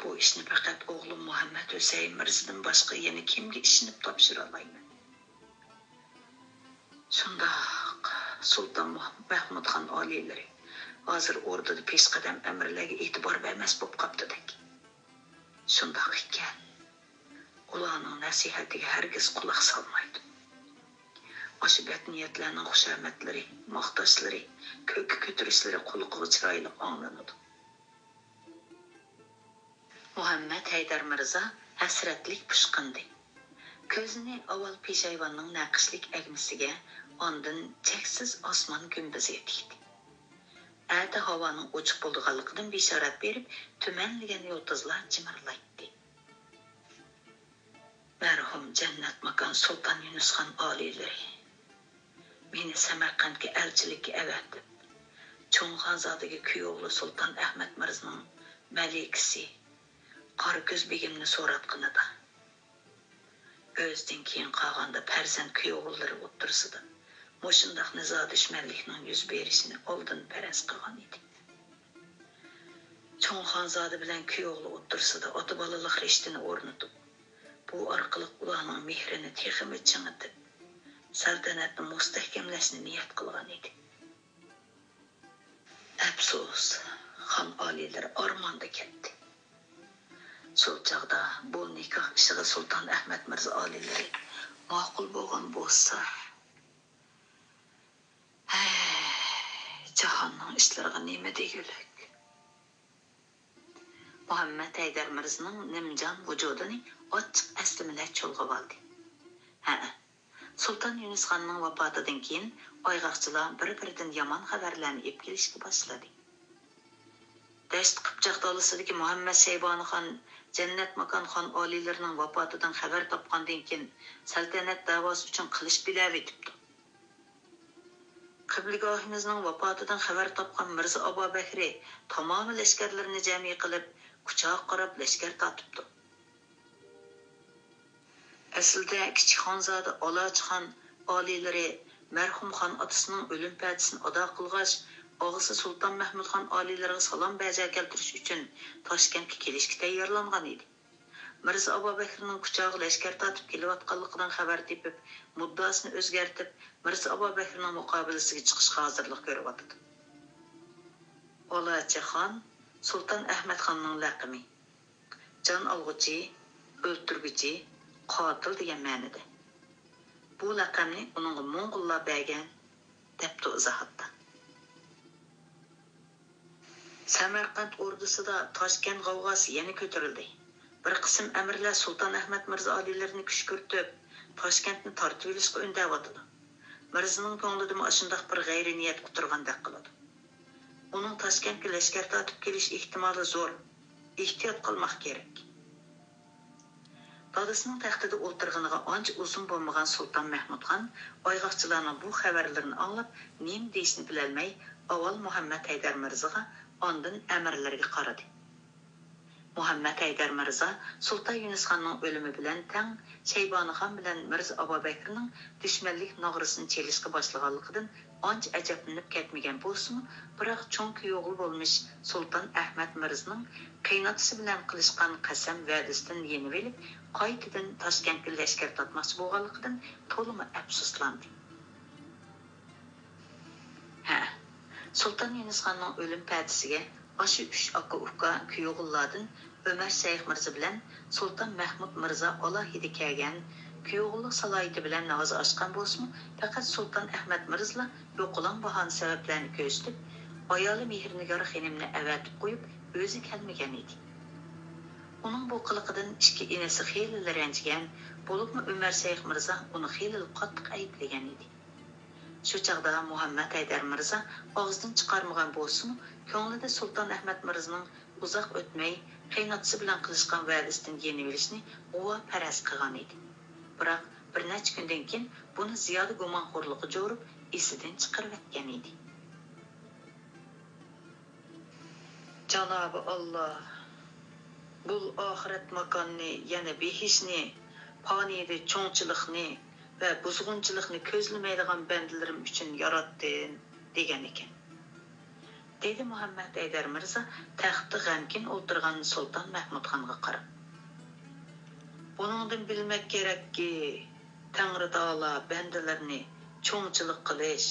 Bu ishni faqat o'g'lim Muhammad Husayn Mirzadan boshqa yana kimga ishinib topshira olmayman. Shundoq Sultan Mahmudxon oliylari hozir o'rdada peshqadam amirlarga e'tibor bermas bo'lib qopdidak. Shundoq ekan, ularning nasihatiga hargiz quloq solmaydi. Aşı bədniyyətlərinin xuşamətlləri, maqtasları, kökü kötürüşləri qulluqı çıraylı anlanıdı. Muhammed Haydar Mirza həsrətlik pışqındı. Gözünü avval Peshayvanның naqishlik əgnisiga, ondan cheksiz osmon gumbizi etikdi. Әті havaның uçuq bo'lganligidan bishorat berib, tumanlagan yulduzlar jimirlaydi. Mərhum Jannat Makan Sultan Yunusxon oliylari meni Samarqandga elchilikka avatib, Cho'ng'onzodagi kuyovli Sultan Ahmad Mirzaning malikasi Qorko'z begimni so'ratqinida. O'zdan keyin qolganda farzand kuyovlari o'tirsida mushundaq nizo dushmanlikning yuz berishini oldin faraz qilgan edi. Cho'ng'onzodi bilan kuyovli o'tirsida ota bolalik rishtini o'rnatib, bu orqali ularning mehrini texmi chingitib, saltanatni mustahkamlashni niyat qilgan edi. Afsus, xon oliylari armonda ketdi. Shu chog'da bu nikoh ishiga Sulton Ahmad Mirza oliylari ma'qul bo'lgan bo'lsa, jahonning ishlariga nima degulak? Muhammad Haydar Mirzaning nimjon vujudini ochiq aslimalar cho'lg'ab oldi. Sultan Yunusxonning vafotidan keyin oyg'oqchilar bir-biridan yomon xabarlarni ep kelishga boshladi. Dasht Qipchoq dalasidagi Muhammad Shaybonixon Jannat Makon xon oliylarining vafotidan xabar topgandan keyin saltanat da'vosi uchun qilish bilab etibdi. Qibligahimizning vafotidan xabar topgan Mirza Abu Bakri tamomi lashkarlarini jami qilib, quchoq qarab lashkar tortibdi. Aslida kichik xonzoda Olojxon oliylari marhum xon otasining o'lim pajisini ado qilg'ach, og'isi Sulton Mahmudxon oliylariga salom baja keltirish uchun Toshkentga kelishga tayyorlangan edi. Mirza Abu Bakrning quchog'i lashkar tortib kelayotganligidan xabar tepib, muddosini o'zgartib, Mirza Abu Bakrning muqobilasiga chiqishga hozirlik ko'ryapti. Olojxon Sulton Ahmadxonning laqami. Jon olg'uchi, o'ltirguchi, qotil degan ma'noda. Bu laqamni uning Mo'ng'ullar bergan deb izohatda. Samarqand ordusida Toshkent g'avg'osi yana ko'tarildi. Bir qism amirlar Sulton Ahmad Mirza oliylarini kuch kiritib, Toshkentni tortib olishga undayotdi. Mirzaning ko'nglida shunday bir g'ayri niyat quturgandek qiladi. Uning Toshkentga lashkar tortib kelish ehtimoli zo'r. Ehtiyot qilmoq kerak. Dadasining taxtida o'ltirganiga ancha uzun bo'lmagan Sulton Mahmudxon oyg'oqchilarning bu xabarlarini anglab, nima deyishni bilolmay, avval Muhammad Haydar Mirzaga, ondan amirlarga qaradi. Muhammad Haydar Mirza Sulton Yunusxonning o'limi bilan tang Shaybonixon bilan Mirza Abu Bakrning dushmanlik nog'risini chelishga boshlaganligidan ancha ajablanib ketmagan bo'lsa-mu, biroq cho'ng kuyovli bo'lmish Sulton Ahmad Mirzaning qaynotasi bilan qilishgan qasam va'dasidan yenib olib, qaytadan Toshkentga lashkar tortmoqchi bo'lganligidan to'liq afsuslandi. Sulton Yunusxonning o'lim pajisiga aşı 3 aka-uka kuyog'ullardan Ömer Shayx Mirza bilan Sulton Mahmud Mirza alohida kelgan kuyog'ullik salohiyati bilan navoz ochgan bo'lsa-mu, faqat Sulton Ahmad Mirza yo'qolan bahona sabablarni ko'rsatib, ayoli Mehrnigor xonimni avatib qo'yib, o'zi kelmagan edi. Uning bu qiliqidan ikki inasi xeyli ranjigan, bo'libmi Ömer Shayx Mirza uni xeyli qattiq ayblagan edi. Shu chaqda Muhammad Haydar Mirza og'zidan chiqarmagan bo'lsa-mu, ko'nglida Sulton Ahmad Mirzaning uzoq o'tmay qaynotasi bilan qilishgan va'dasidan yenib olishni o'va faraz qilgan edi. Biroq bir necha kundan keyin buni ziyoda gumonxo'rligi jo'rib esidan chiqarib o'tgan edi. Cenab-ı Allah bul ahiret makanını yani behişni, paniyede çoğunçılıkni ve buzgunçılıkni közlemeydiğen bendilerim için yarattın degen eken. Dedi Muhammed Eydar Mirza taxtda g'amkin o'tirgan Sultan Mahmud Xonga qarab. Buningdan bilmek kerakki, Tangri Taala bandalarni cho'ngchilik qilish,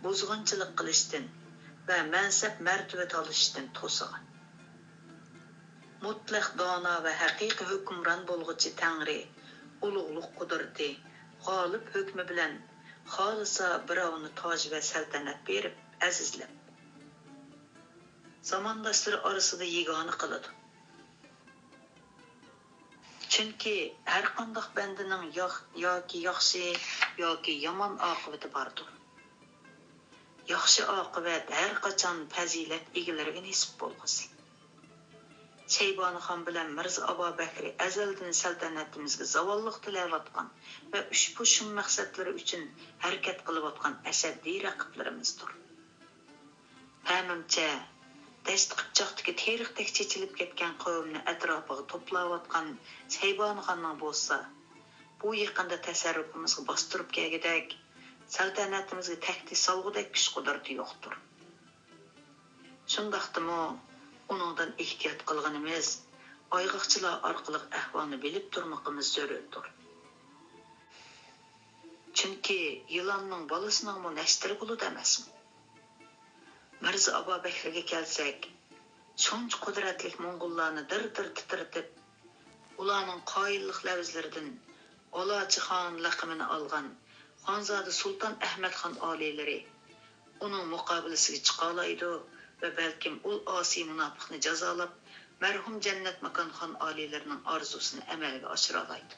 buzg'unchilik qilishdan va mansab martaba olishdan to'sigan. Mutlaq dono va haqiqiy hukmron bo'lg'uchi Tangri ulug'liq qudrati, g'olib hukmi bilan xolisa birovni toj va saltanat berib azizlab zamondoshlar orasida yegona qiladi. Chunki har qanday bandaning yoki yaxshi yoki yomon oqibati bordir. Yaxshi oqibat har qachon fazilat egalariga nisb bo'lg'usi. Shaybonixon bilan Mirza Abu Bakr azaldan saltanatimizga zavolliq tilayotgan va ushbu shum maqsadlari uchun harakat qilayotgan ashaddiy raqiblarimizdir. Hamimcha Dest qıpçaqdaki terixdek chechilib ketgan qavmni atrofiga to'playotgan Shaybonixonning bo'lsa, bu yaqinda tasarrufimizga bostirib kelgidek, saltanatimizga tahdid solg'udek kuch-qudrati yo'qdir. Shundaqdimi, uningdan ehtiyot qilganimiz, oyg'oqchilar orqali ahvolni bilib turmoqimiz zarurdir. Chunki yilonning bolasining bu nashtiri bo'ladi emasmi? Mirza Abu Bakrga kelsak, shuncha qudratli Mo'ng'ullarni dir-dir titratib, ularning qoyillik lavzlaridan Olachi-xon laqabini olgan Xonzoda Sulton Ahmad Xon oliylari uning muqobilasiga chiqa oladi va balkim ul osiy munofiqni jazolab, marhum Jannat Makon Xon oliylarining orzusini amalga oshira oladi.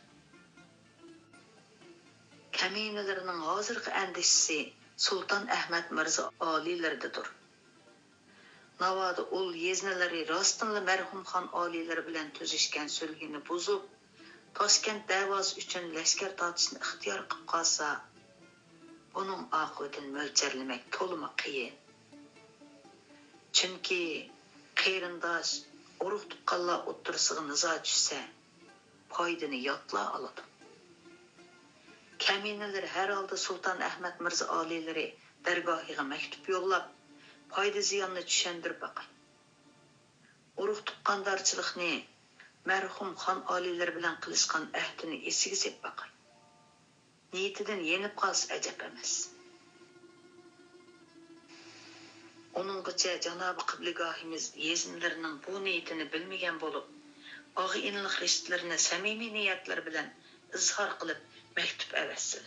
Kaminalarining hozirgi andishisi Sulton Ahmad Mirza oliylaridadir. Navoda ul yeznalari rostınla mərhum xan aliləri bilan tüzüşkən sülhini buzub, Toshkent davosi uchun lashkar tortishni ixtiyor qilib qolsa, buning oqibatini mo'ljallamak to'liq qiyin. Chunki qarindosh urug' tuqqanlar o'ttirisiga nizo tushsa, foydani yotla oladi. Kaminalar har holda Sulton Ahmad Mirza oliylari dargohiga maktub yo'llab, foyda ziyonni tushundirib baqay. Urug' tuqqandarchilikni marhum xon oliylari bilan qilishgan ahdini esiga sep baqay. Niyatidan yenib qolsa ajab emas. Uninggacha Janobi Qiblagohimiz yezinlarining bu niyatini bilmagan bo'lib, og'i iniq rishtlarini samimiy niyatlar bilan izhor qilib maktub avassil.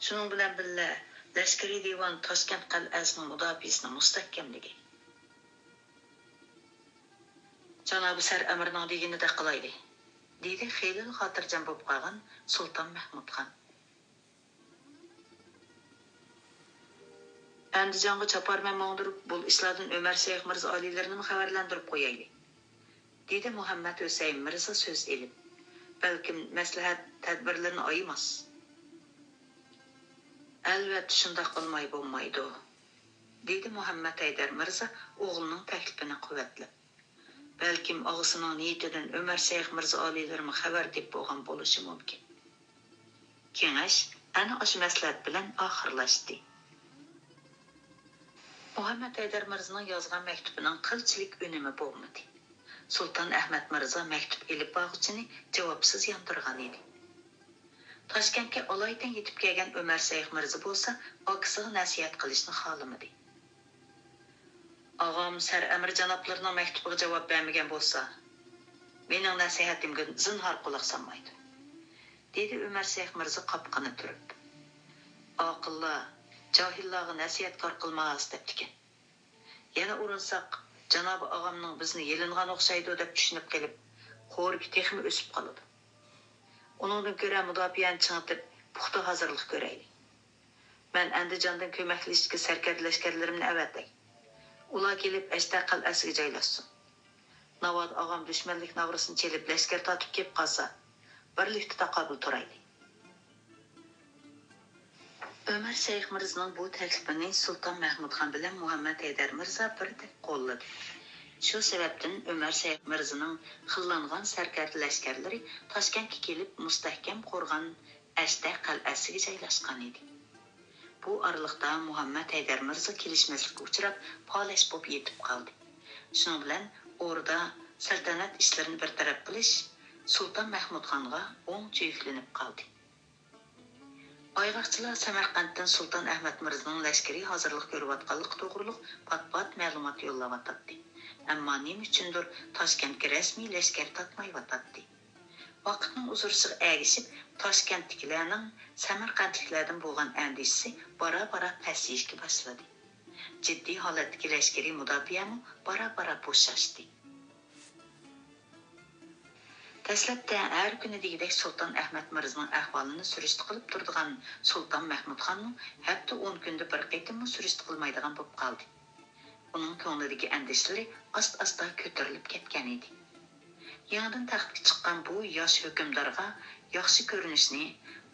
Shuning bilan birga Lashkariy divon Toshkent qal'asining mudofiasini mustahkamligi. Janobi Sar Amirning deganida qilaydi, deydi xeyli xotirjam bo'lib qolgan Sulton Mahmud Xon. Andijonga choparman mo'ndirib, bu ishlardan Umar Shayx Mirza oliylarining xabarlantirib qo'yayli, deydi Muhammad Husayn Mirza so'z elib. Balkim maslahat tadbirlarini oymas. Albatta shunday qilmay bo'lmaydi, dedi Muhammad Eydar Mirza o'g'lining taklifini quvvatlab. Balkim og'asining niyatidan Umar Shayx Mirza oliylariga xabar deb bo'lgan bo'lishi mumkin. Kengash ana o'sha maslahat bilan oxirlashdi. Muhammad Eydar Mirzaning yozgan maktubining qilchilik unumi bo'lmadi. Sulton Ahmad Mirza maktub elib bag'chini javobsiz yondirgan edi. Toshkentga olaydan yetib kelgan Umar Shayx Mirza bo'lsa, akasiga nasihat qilishni xohlamadi. Og'am Sar Amir janoblarining maktubiga javob bermagan bo'lsa, mening nasihatimga zinhor quloq solmaydi, dedi Umar Shayx Mirza qopqini turib. Oqillar johillarga nasihatkor qilmas debdikan. Yana urinsak, Janobi og'amning bizni yelingan o'xshaydi deb tushunib qilib, qo'rib texmi o'sib qoladi. Onundan ko'ra mudofiyani chingitib, puxta hazırlık ko'raylik. Men Andijondan ko'maklashishga sarkarlashganlarimni avatay. Ular kelib Ashtar qal'asiga joylashsin. Navod og'am dushmanlik navrasini chelib lashkar tortib kelib qolsa, birlikda taqobil turaylik. Umar Shayx Mirzaning bu taklifini Sulton Mahmud Xon bilan Muhammad Eydar Mirza birdek qo'lladi. Shu sababdan Ömər Səyid Mirzənin xillanğan sərkərdi ləşkərləri Toshkentga kelib mustahkam qo'rg'on Ashta qal'asiga joylashgan edi. Bu aralıqda Muhammad Haydar Mirza kelishmaslikka uchrab, polish bo'lib yetib qoldi. Shuning bilan orada saltanat ishlarini bartaraf qilish Sultan Mahmudxonga o'ngcha yuklanib qoldi. Ayg'oqchilar Samarqanddan Sultan Ahmad Mirzaning lashkari hozirlik ko'rayotganligi to'g'riliq pat-pat ma'lumot yo'llayotdi. Ammo nima uchundir Toshkentga rasmiy lashkar tatmayotdi. Vaqtning uzursiga ergishib, Toshkentliklarning Samarqandliklardan bo'lgan andishisi bora-bora pasayishga boshladi. Jiddiy holatdagi lashkariy mudofaami bora-bora bo'shashdi. Dastlabda har kuni degidek Sultan Ahmad Mirzaning ahvolini surishti qilib turadigan Sultan Mahmudxonning hatto 10 kunda bir qaytimmi surishti qilmaydigan bo'lib qoldi. Uning ko'nglidagi andishlari asta-asta ko'tarilib ketgan edi. Yangidan taxtga chiqqan bu yosh hukmdorga yaxshi ko'rinishni,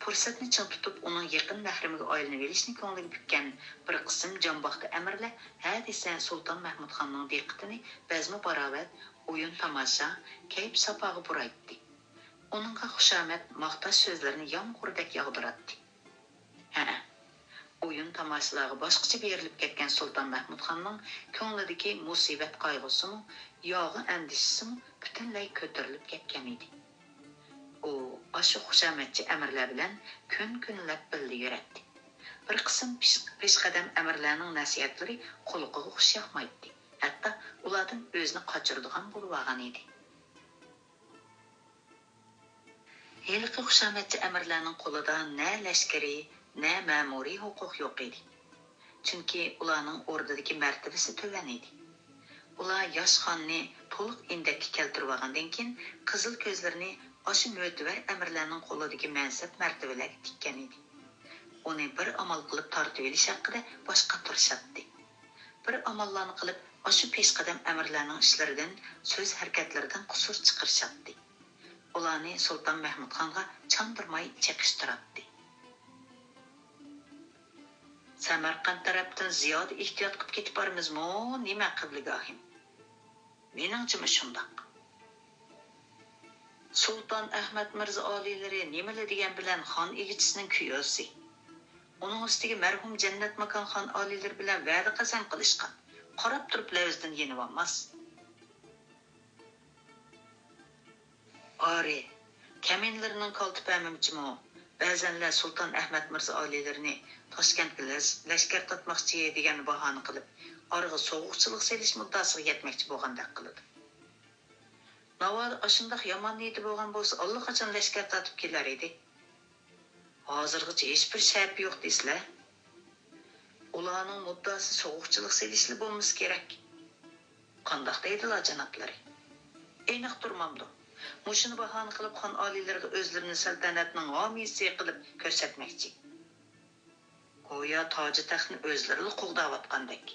fursatni ching tutib uning yaqin mahrimiga aylanib olishni ko'ngliga bukkan bir qism jonboqda amirlar ha desa Sultan Mahmudxonning diqqatini bazmi barobat o'yin tomosha, kayf safoga buraytdi. Uningga xushomat, maqtash so'zlarini yomg'irdak yog'diratdi. O'yin tomoshalarga boshqacha berilib ketgan Sulton Mahmudxonning ko'nglidagi musibat qayg'usimi, yog'i andishisimi butunlay ko'tarilib ketgan edi. U ashu xushomatchi amirlar bilan kun-kunlab birga yuradi. Bir qism peshqadam amirlarning nasihatlari quliqiga xush yoqmaydi. Hatto ulardan o'zini qochiradigan bo'lib olgan edi. Haliqi xushomatchi amirlarning qo'lida na lashkari, na ma'muriy huquq yo'q edi. Chunki ularning o'rdadagi martabasi to'van edi. Ular yosh xonni to'liq indakka keltirib olgandan keyin qizil ko'zlarini ashu mo'tivar amirlarning qo'lidagi mansab martabalarga tikkan edi. Uni bir amal qilib tortib olish haqida boshqa turishadi. Bir amallarni qilib ashu peshqadam amirlarning ishlaridan, so'z harakatlaridan qusur chiqarishadi. Ularni Sulton Mahmudxonga chandirmay chaqishtiradi. Samarqand tarafdan ziyoda ehtiyot qilib ketib boramizmi? Nima qibligahim? Meningcha shundoq. Sulton Ahmad Mirza oliylari nimalar degan bilan xon egitchisining kuyosi. Uning ustiga marhum Jannat Makon xon oliylari bilan va'da qasam qilishgan. Qarab turib lavzdan yenib olmas. Ori, kaminlarning koltipamimchimi? Ba'zanlar Sulton Ahmad Mirza oliylarini Toshkentga lashkar tatmoqchi degan bahona qilib, org'a sovuqchilik selish muddasiga yetmoqchi bo'lgandek qiladi. Navoda ashundoq yomon niyati bo'lgan bo'lsa, allaqachon lashkar tatib kelar edi. Hozirgacha hech bir shart yo'q deysizlar. Ularning muddasi sovuqchilik selishli bo'lmasi kerak. Qandoq deydilar janoblari? Aniq turmamdi. Mushuni bahona qilib xon oliylariga o'zlarini saltanatning homiysi qilib ko'rsatmoqchi. Go'yo toji taxtni o'zlari qo'llayotgandek.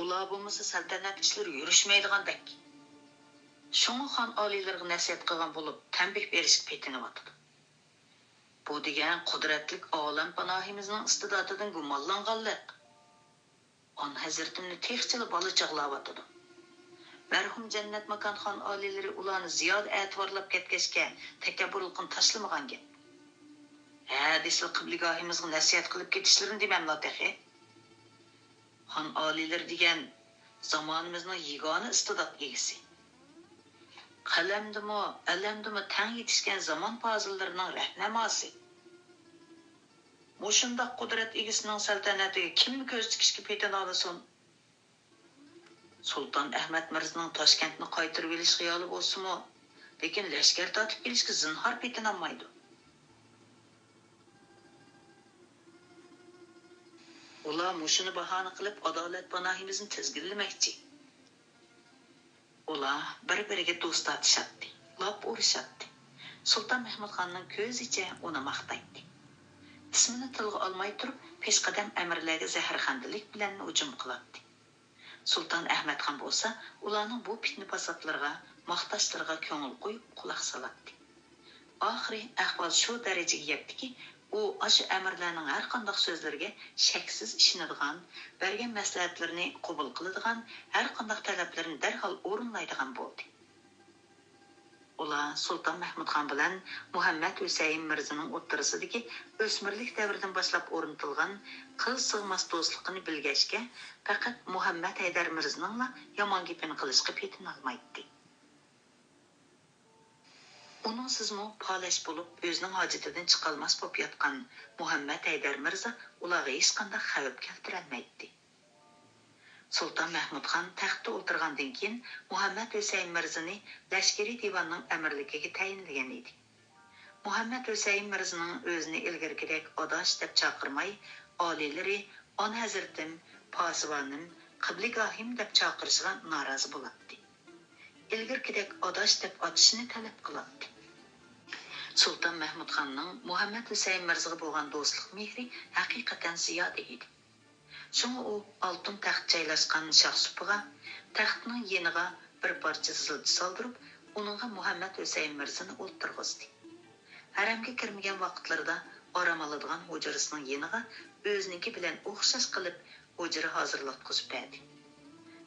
Ular bo'lmasa saltanat ishlari yurishmaydigandek. Shunga xon oliylariga nasihat qilgan bo'lib, tanbeh berishga petinyapti. Bu degan qudratlik olam panohimizning istidotidan gumonlanganlik. On hazratimni texchili bola chaqlayotdi. Marhum Jannat Makon xon oliylari ularni ziyoda e'tiborlab ketgachga takabburlikni tashlamagan gap. Desli qibligahimizga nasihat qilib ketishlarini demamlar tahi. Xon oliylar degan zamonimizning yagona istidod egasi. Qalamdimi, alamdimi tang yetishgan zamon fozillarining rahnamosi. Mushundaq qudrat egasining saltanatiga kim ko'z tikishga petin olasin? Sulton Ahmad Mirzaning Toshkentni qaytarib olish xiyoli bo'lsa-mu, lekin lashkar tortib kelishga zinhor petin olmaydi. Ular mushuni bahona qilib adolat panohimizni tizginlamoqchi. Ular bir-biriga do'st atishadi, lop urishadi. Sulton Mahmudxonning ko'zicha uni maqtaydi. Ismini tilga olmay turib, peshqadam amirlarga zaharxandalik bilan hujum qiladi. Sulton Ahmadxon bo'lsa, ularning bu fitna fasodlarga, maqtashlarga ko'ngil qo'yib quloq soladi. Oxiri ahvol shu darajaga yetdiki, u aşı əmrlərinin hər qandaq sözlərə şəksiz işinadigan, bergen məsləhətlərini qəbul qıladigan, hər qandaq tələblərini dərhal orunlaydigan boldu. Ular Sultan Mahmud xan bilan Muhammad Hüseyin Mirza'nın o'ttirsidagi o'smirlik davridan boshlab o'rnatilgan qil sig'mas do'stligini bilgachga, faqat Muhammad Haydar Mirza'ningla yomon gapini qilishga petinolmaydi. Onun sizmi palash bo'lib o'zining hojatidan chiqolmas bo'lib yotgan Muhammad Haydar Mirza ularga hech qanday xavf keltirolmaydi. Sultan Mahmud xan taxtda o'tirgandan keyin Muhammad Hüseyin Mirza'ni lashkariy divanning amirligiga tayinlagan edi. Muhammad Hüseyin Mirza'ning o'zini ilgarigidek odosh deb chaqirmay, oliylari on hazratim, posivonim, qibligahim deb chaqirishiga norozi bo'ladi. Ilgarigidek odosh deb otishni talab qiladi. Sultan Mahmud xanning Muhammad Hüseyin Mirzaga bo'lgan do'stlik mehri haqiqatan ziyoda edi. Şunu o altın taxt joylashgan Shohsupaga taxtning yeniga bir parcha zilchi soldurib, uningga Muhammad Hüseyin Mirza'ni o'ltirg'izdi. Haramga kirmagan vaqtlarda orom oladigan hujrasining yeniga o'ziniki bilan o'xshash qilib hujra hozirlatqizib berdi.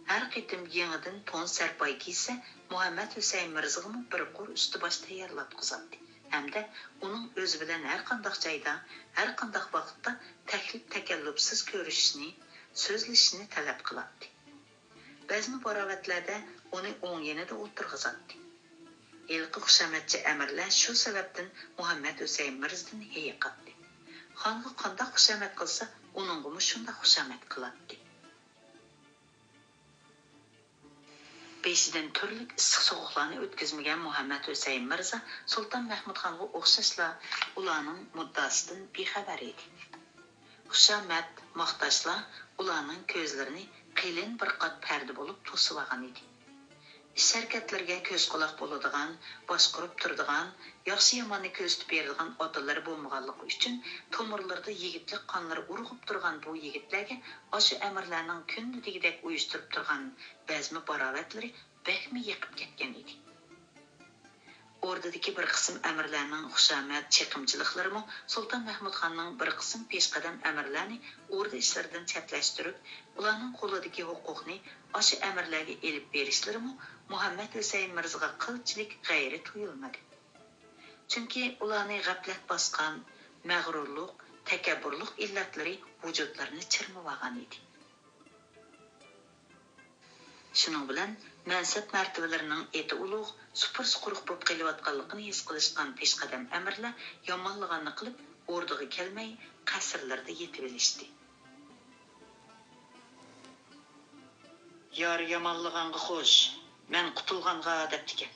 Har qitim yangidan to'n sarpoy kiysa, Muhammad Hüseyin Mirza'ga bir qo'r usti bosh tayyorlatqizadi. Hamda uning o'zi bilan har qanday joyda, har qanday vaqtda taklif takallufsiz ko'rishni, so'zlashishni talab qiladi. Ba'zi barovatlarda uni o'ng yanida o'tirg'izadi. Ilqi xushamatchi amirlar shu sababdan Muhammad Hüseyin Mirza'ni hayiqatdi. Xonga qanday xushamat qilsa, uningga shunday xushamat qiladi. Beşidən turli issiq soğuqlarni o'tkazmagan Muhammad Hüseyin Mirza Sultan Mahmud xonga o'xshashla ularning muddasidan bexabar edi. Xushamat, maqtashlar ularning ko'zlarini qilin bir qat parda bo'lib to'sib olgan edi. Ish harakatlarga ko'z quloq bo'ladigan, boshqarib turadigan, yaxshi yomonni ko'rsatib beradigan otalar bo'lmaganligi uchun tomirlarda yigitlik qonlari urg'ib turgan bu yigitlarga o'sha amirlarning kundagidek uyushtirib turgan bazmi barovatlari bakmi yiqib ketgan edi. Ordadagi bir qism amirlarning xushamat, chiqimchiliklarimi Sultan Mahmud xonning bir qism peshqadam amirlarni orda ishlaridan chaplashtirib, ularning qo'lidagi huquqni o'sha amirlarga elib berishlari Muhammad Hüseyin Mirzaga qilchilik g'ayri tuyulmadi. Chunki ularni g'aflat bosgan, mag'rurlik, takabburlik illatlari vujudlarini chirmab olgan edi. Shuning bilan mansab martabalarining eti ulug', supur quruq bo'lib kelayotganligini his qilishgan peshqadam amirlar yomonligini qilib, o'rdaga kelmay, qasrlarda yetib olishdi. Yar yomonlig'anga xo'sh, men qutulganға debdikan.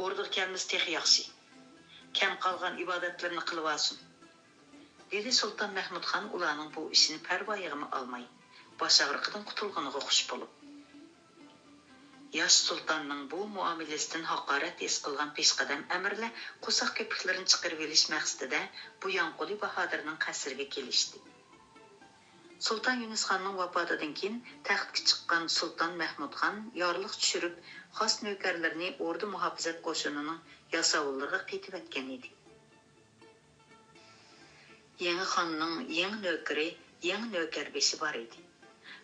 O'rdaga kelmisi texi yaxshi. Kam qolgan ibodatlarni qilib olsin. Dedi Sultan Mahmud xon ularning bu ishini parvoyig'imi olmay, bosh og'riqidan qutulganiga xush bo'lib. Yosh sultanning bu muomalasidan haqorat his qilgan peshqadam amirlar qo'saq ko'piklarini chiqarib olish maqsadida bu Yanquli Bahodirning qasriga kelishdi. Sultan Yunus xonning vafotidan keyin taxtga chiqqan Sultan Mahmud xon yorliq tushirib, xos navkarlarni o'rda muhofazat qo'shinining yasovullariga qaytib etgan edi. Yangi xonning yangi navkari, yangi navkarbeshi bor edi.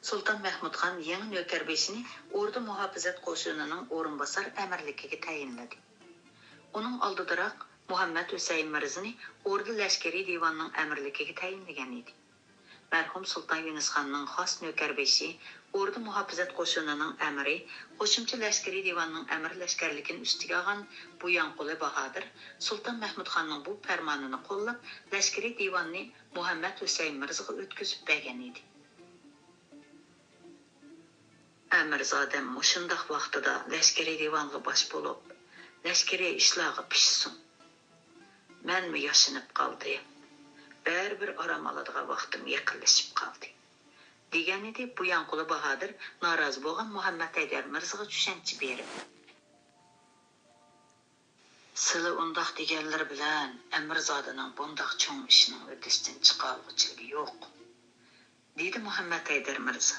Sultan Mahmud xon yangi navkarbeshini o'rda muhofazat qo'shinining o'rinbosar amirligiga tayinladi. Uning oldidaroq Muhammad Hüseyin Mirza'ni o'rda lashkariy divonning amirligiga tayinlagan edi. Mərhum Sultan Yunus xonning xos navkarbeshi o'rda muhofazat qo'shinining amiri, qo'shimcha lashkariy divanning amir lashkarligini ustiga olgan bu Yanquli Bahodir Sultan Mahmud xonning bu farmonini qo'llab, lashkariy divonni Muhammad Hüseyin Mirzaga o'tkazib bergan edi. Amirzodam mushundaq vaqtida lashkariy divonga bosh bo'lib, lashkariy ishlarga pishsin. Menmi yashinib qoldi? Bir orom oladigan vaqtim yaqinlashib qoldi. Degan edi bu Yanquli Bahodir norozi bo'lgan Muhammad Haydar Mirzaga tushuncha berib. Sizlar undaq deganlar bilan Amirzodining bundaq cho'ng ishining o'tishdan chiqolg'uchiligi yo'q, dedi Muhammad Haydar Mirza.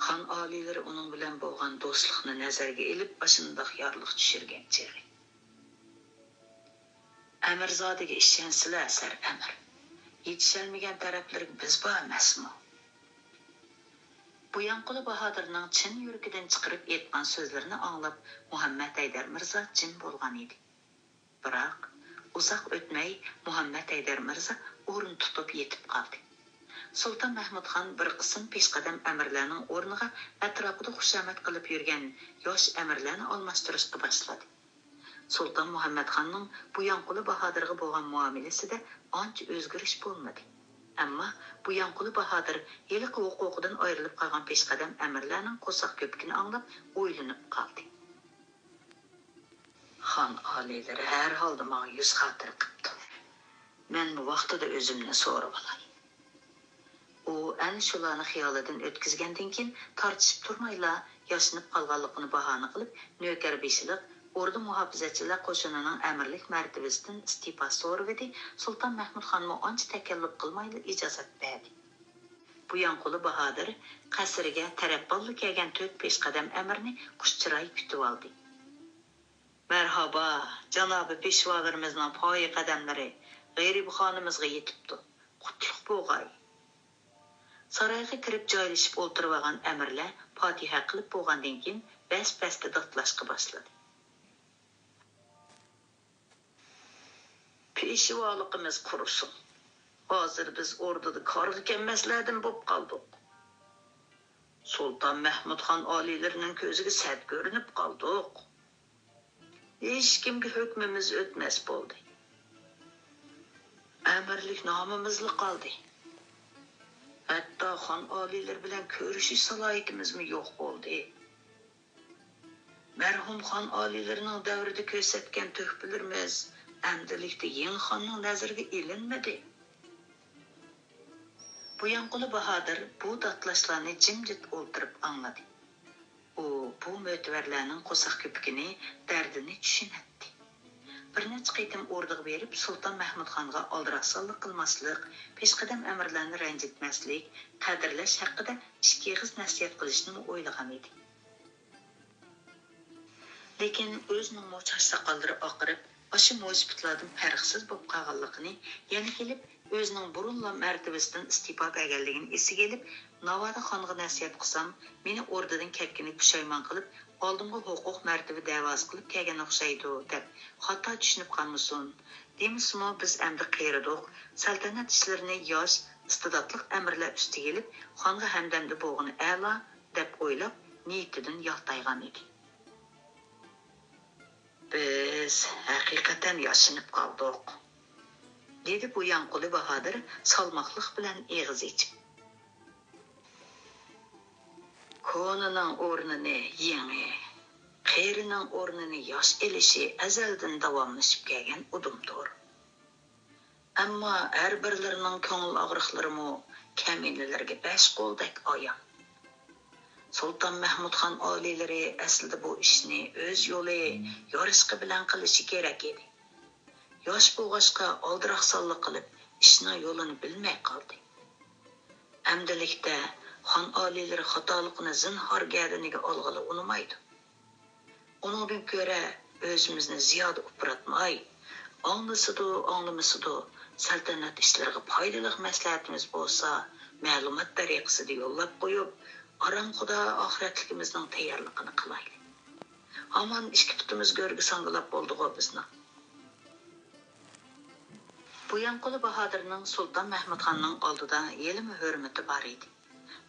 Xon oliylari uning bilan bo'lgan do'stlikni nazarga ilib, ashundaq yorliq tushirgan chog'i. Amirzodega ishonsizlar, sar Amir. Yetişilmegen tarafları biz bu emasmi? Buyanquli Bahodirning chin yuragidan chiqarib aytgan so'zlarini anglab Muhammad Haydar Mirzo jim bo'lgan edi. Biroq uzoq o'tmay Muhammad Haydar Mirzo o'rin tutib yetib qoldi. Sultan Mahmud Xon bir qism peshqadam amirlarning o'rniga atrofida xushamad qilib yurgan yosh amirlarni almashtirishga boshladi. Sultan Muhammad Xonning Buyanquli Bahodirga bo'lgan muomalasida ancha o'zgarish bo'lmadi. Ammo Buyanquli Bahodir yiliqi huquqidan ayrilib qolgan peshqadam amirlarning qo'saq ko'pkini anglab o'ylanib qoldi. Xon oliylari har holda menga yuz xotir qilibdi. Men bu vaqtida o'zimni so'rab olay. U ana shularni xiyolidan o'tkazgandan keyin tortishib turmayla yashinib qolganligini bahona qilib navkar beshilik ordu muhofizachilar qo'shinining amirlik martabasidan iste'fo so'radi. Sulton Mahmud Xonmo ancha takalluf qilmayli ijozat berdi. Buyanquli Bahodir qasriga tarafbonli kelgan 4 peshqadam amirni xushchiroy kutib oldi. Marhaba, janobi peshvolarimizning poyi qadamlari G'ayrib xonimizga yetibdi. Qutlug' bo'lg'ay. Saroyga kirib joylashib o'tirib olgan amirlar fotiha qilib bo'lgandan keyin bas-basda dodlashga boshladi. Peshvoligimiz qursin. Hozir biz o'rdada qarg'i kelmaslardan bo'p qoldik. Sulton Mahmud Xon oliylarining ko'ziga sad ko'rinib qoldik. Hech kimga hukmimiz o'tmas bo'ldi. Amirlik nomimizli qoldi. Hatto xon oliylar bilan ko'rishish salohiyatimizmi yo'q bo'ldi. Marhum xon oliylarining davrida ko'rsatgan tuhfalarimiz amdilikda yangi xonning nazariga ilinmadi. Buyanquli Bahodir bu dodlashlarni jimjit o'ltirib angladi. U bu mo'tvarlarning qo'saq ko'pkini dardini tushunadi. Bir necha qaytim o'rdiq berib Sulton Mahmud Xonga oldiraqsonlik qilmaslik, peshqadam amirlarni ranjitmaslik, qadrlash haqida ikki og'iz nasihat qilishni o'ylagan edi. Lekin o'zining mo'chash soqollari oqirib, o'sha mo'jiblardan farqsiz bo'lib qolganligini, yana kelib o'zining burunla martabasidan iste'fo berganligini esiga kelib, Navoda xonga nasihat qilsam, meni o'rdadan ketgani pushaymon qilib, oldimga huquq martaba da'vosi qilib kelgan o'xshaydi deb xato tushunib qolmasin. Demismi biz endi qiyridiq, saltanat ishlarini yosh, iste'dodli amirlar ustiga kelib, xonga hamdamda bo'lgani a'lo deb o'ylab, niyatidan yo'qtaygan edi. Biz haqiqatan yashinib qoldik, dedi Buyanquli Bahodir salmoqlik bilan eg'iz ichib. Ko'nining o'rnini yangi, qerining o'rnini yosh elishi azaldan davomlashib kelgan udumdir. Ammo har birlarining ko'ngil og'riqlarimi kaminalarga besh qo'ldek oyon. Sulton Mahmud Xon oliylari aslida bu ishni o'z yo'li, yorishqi bilan qilishi kerak edi. Yosh bo'lg'achqa oldiraqsonlik qilib, ishning yo'lini bilmay qoldi. Amdilikda xon oliylari xatolikni zinhor gadiniga olg'ili unmaydi. Uningdan ko'ra o'zimizni ziyoda upratmay, anglamasidu, saltanat ishlariga foydali maslahatimiz bo'lsa, ma'lumot tariqasida yo'llab qo'yib, aram xudo oxiratligimizning tayyorligini qilaylik. Hamon ishki tutimiz go'rga sangilab bo'ldi-ku bizni. Buyanquli Bahodirning Sulton Mahmud Xonning oldida yelimi hurmati bor edi.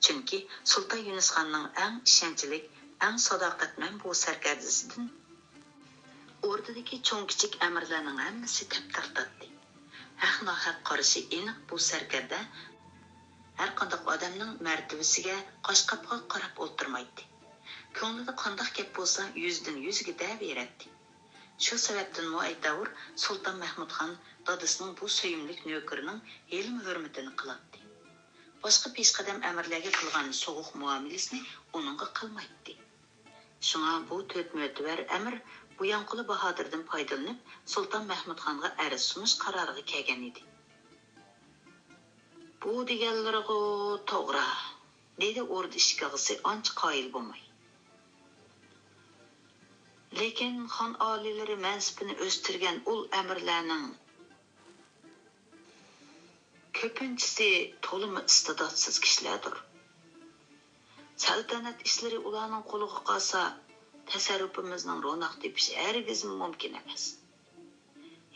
Chunki Sulton Yunus Xonning eng ishonchli, eng sadoqatmand bu sarkardasidan o'rdadagi cho'ng-kichik amirlarning hammasi tap-tartatdi. Haq-nohaq qarashi aniq bu sarkarda har qanday odamning martabasiga qo'shqapqa qarab o'tirmaydi. Ko'nglida qanday gap bo'lsa, yuzdan yuziga daveradi. Shu sababdan muaytavur Sulton Mahmud Xon dadasining bu suyimlik navkarining ilm hurmatini qiladi. Boshqa peshqadam amirlarga qilgan so'g'uq muomalasini uningga qilmaydi. Shunga bu 4 mo'tabar amir Buyanquli Bahodirdan foydalanib Sulton Mahmud Xonga arz sunish qaroriga kelgan edi. Bu deganlariga to'g'ri, dedi o'rda ishkag'isi ancha qoyil bo'lmay. Lekin xon oliylari mansibini o'stirgan ul amirlarning ko'pinchisi to'limi istidodsız kishilardir. Saltanat ishlari ularning qo'liga qolsa, tasarrufimizning ro'naq tepishi hargiz mumkin emas.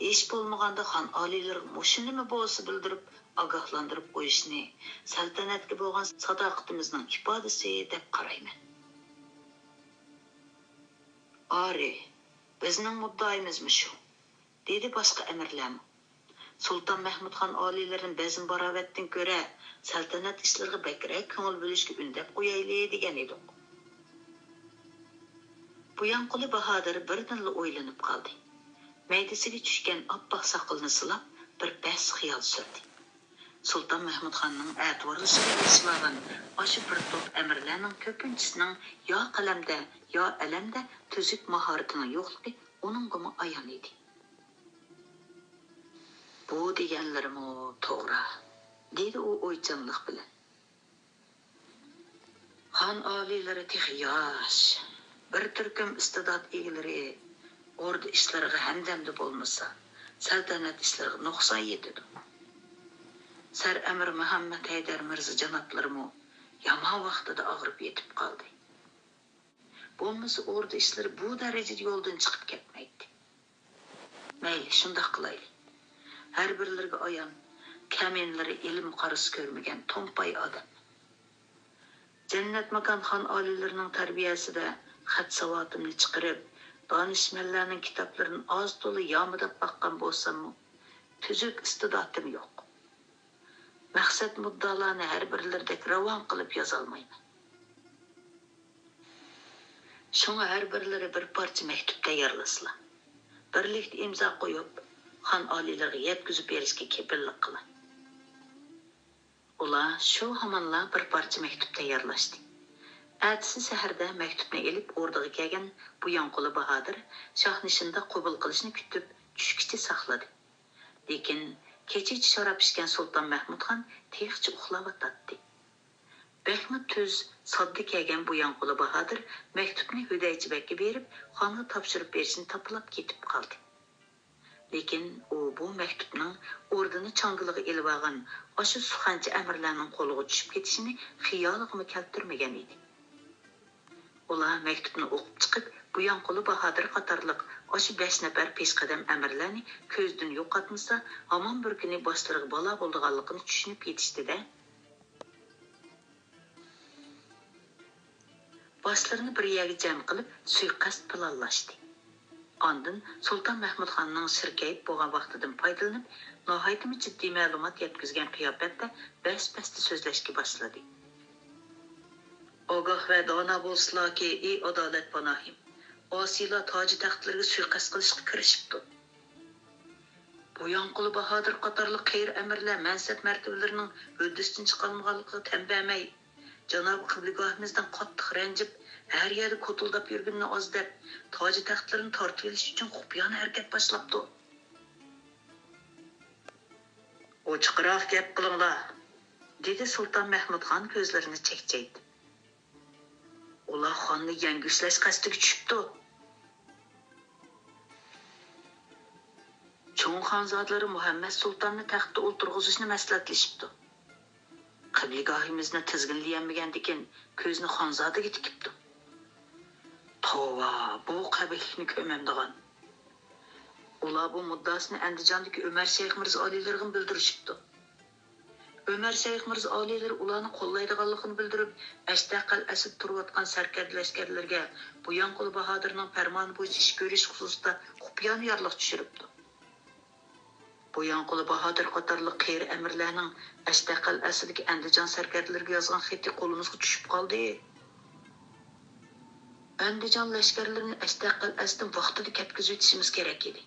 Hech bo'lmaganda xon oliylar mushinimi bo'lsa bildirib, ogohlantirib qo'yishni saltanatga bo'lgan sadoqatimizning ifodasi deb qarayman. Ari, bizning muddaoyimizmi shu? Dedi boshqa amirlar. Sultan Mahmud xon oliylarning bezin barovatdan ko'ra saltanat ishlariga bakrak ko'ngil bo'lishga undab qo'yayli degan edi. Buyanquli Bahodir birdanla o'ylanib qoldi. Maydasiga tushgan oppoq soqolini silab bir bas xiyol surdi. Sultan Mahmud xonning atvorlisiga yetishmagan o'sha bir to'p amirlarning ko'pinchisining yo qalamda, yo alamda tuzuk mahoratining yo'qligi uningga ayon edi. Bu deganlarim to'g'ri, dedi u o'ychanlik bilan. Xon oliylari yosh, bir turkum istidod egalari ordu ishlariga hamdamda bo'lmasa, saltanat ishlariga nuqson yetadi. Sar Amir Muhammad Haydar Mirza janoblarimi yomon vaqtida og'rib yetib qoldi. Bo'lmasa ordu ishlari bu darajada yo'ldan chiqib ketmaydi. Mayli, shundoq qilaylik. Har birlariga ayon, kamenlari ilm qarisi ko'rmagan to'mpay odam. Jannat makon xon oliylarining tarbiyasida xat savotimni chiqarib, donishmandlarning kitoblarini oz to'la yomidab baqqan bo'lsam, tuzuk istidodim yo'q. Maqsad muddalarni har birlaridek ravon qilib yozolmayman. Shunga har birlari bir parcha maktub tayyorlaslar. Birlikda imzo qo'yib, xon oliylarga yetkazib berishga kepillik qiladi. Ular shu hamonla bir parcha maktub tayyorlashdi. Ertasi saharda maktubni elib o'rniga kelgan Buyanquli Bahodir shohnishinda qabul qilishni kutib tushgacha saqladi. Lekin kecha sharob ichgan Sulton Mahmud xon texchi uxlayotdi. Bekmi tuz sodda kelgan Buyanquli Bahodir maktubni Hudaychibekka berib, xonga topshirib berishni topilib ketib qoldi. Lekin u bu maktubning o'rnini changiliga elib olgan o'sha suxanchi amirlarning qo'liga tushib ketishini xiyoliga keltirmagan edi. Ular maktubni o'qib chiqib, Buyanquli Bahodir qatorliq o'sha 5 nafar peshqadam amirlarni ko'zdan yo'qotmasa, hamon bir kuni boshlariga balo bo'lganligini tushunib yetishdi-da. Boshlarini bir yerga jam qilib, suiqasd planlashdi. Ondan Sultan Mahmud xonning shirkayib bo'lgan vaqtidan foydalanib, nihoyatda jiddiy ma'lumot yetkazgan qiyofatda bas-basta so'zlashga boshladi. Ogoh va dono bo'lsinlarki, ey adolat panohim, osiylar toji taxtlarga suiqasd qilishga kirishibdi. Buyanquli Bahodir qatorliq xayr amirlar mansab martabalarining o'ddisidan chiqolmaganligiga tanbamay, janob qibligohimizdan qattiq ranjib, her yerda ko'tildab yurganini ozdab, toji taxtlarini tortib olish uchun xufiyona harakat boshlabdi. Ochiqroq gap qilinglar, dedi Sulton Mahmud xon ko'zlarini chekchaydi. Ular xonni yangislash qasdiga tushibdi. Cho'ng xonzodalari Muhammad sultonni taxtda o'ltirg'izishni maslahatlashibdi. Qibligohimizni tizginlayolmagandikin ko'zni xonzodaga tikibdi. Tova, bu qabihlikni ko'mamdigan. Ular bu muddasini Andijondagi Umar Shayx Mirza oliylarga bildirishibdi. Umar Shayx Mirza oliylar ularni qo'llaydiganligini bildirib, Ashtaqal Asad turayotgan sarkard lashkarlarga Buyanquli Bahodirning farmoni bo'yicha ish ko'rish xususida xufiyona yorliq tushiribdi. Buyanquli Bahodir qatorliq xayr amirlarning Ashtaqal Asadga Andijon sarkardlariga yozgan xati qo'limizga tushib qoldi. Andijon lashkarlarini Ashtaqal Asaddan vaqtida ketkazib o'tishimiz kerak edi.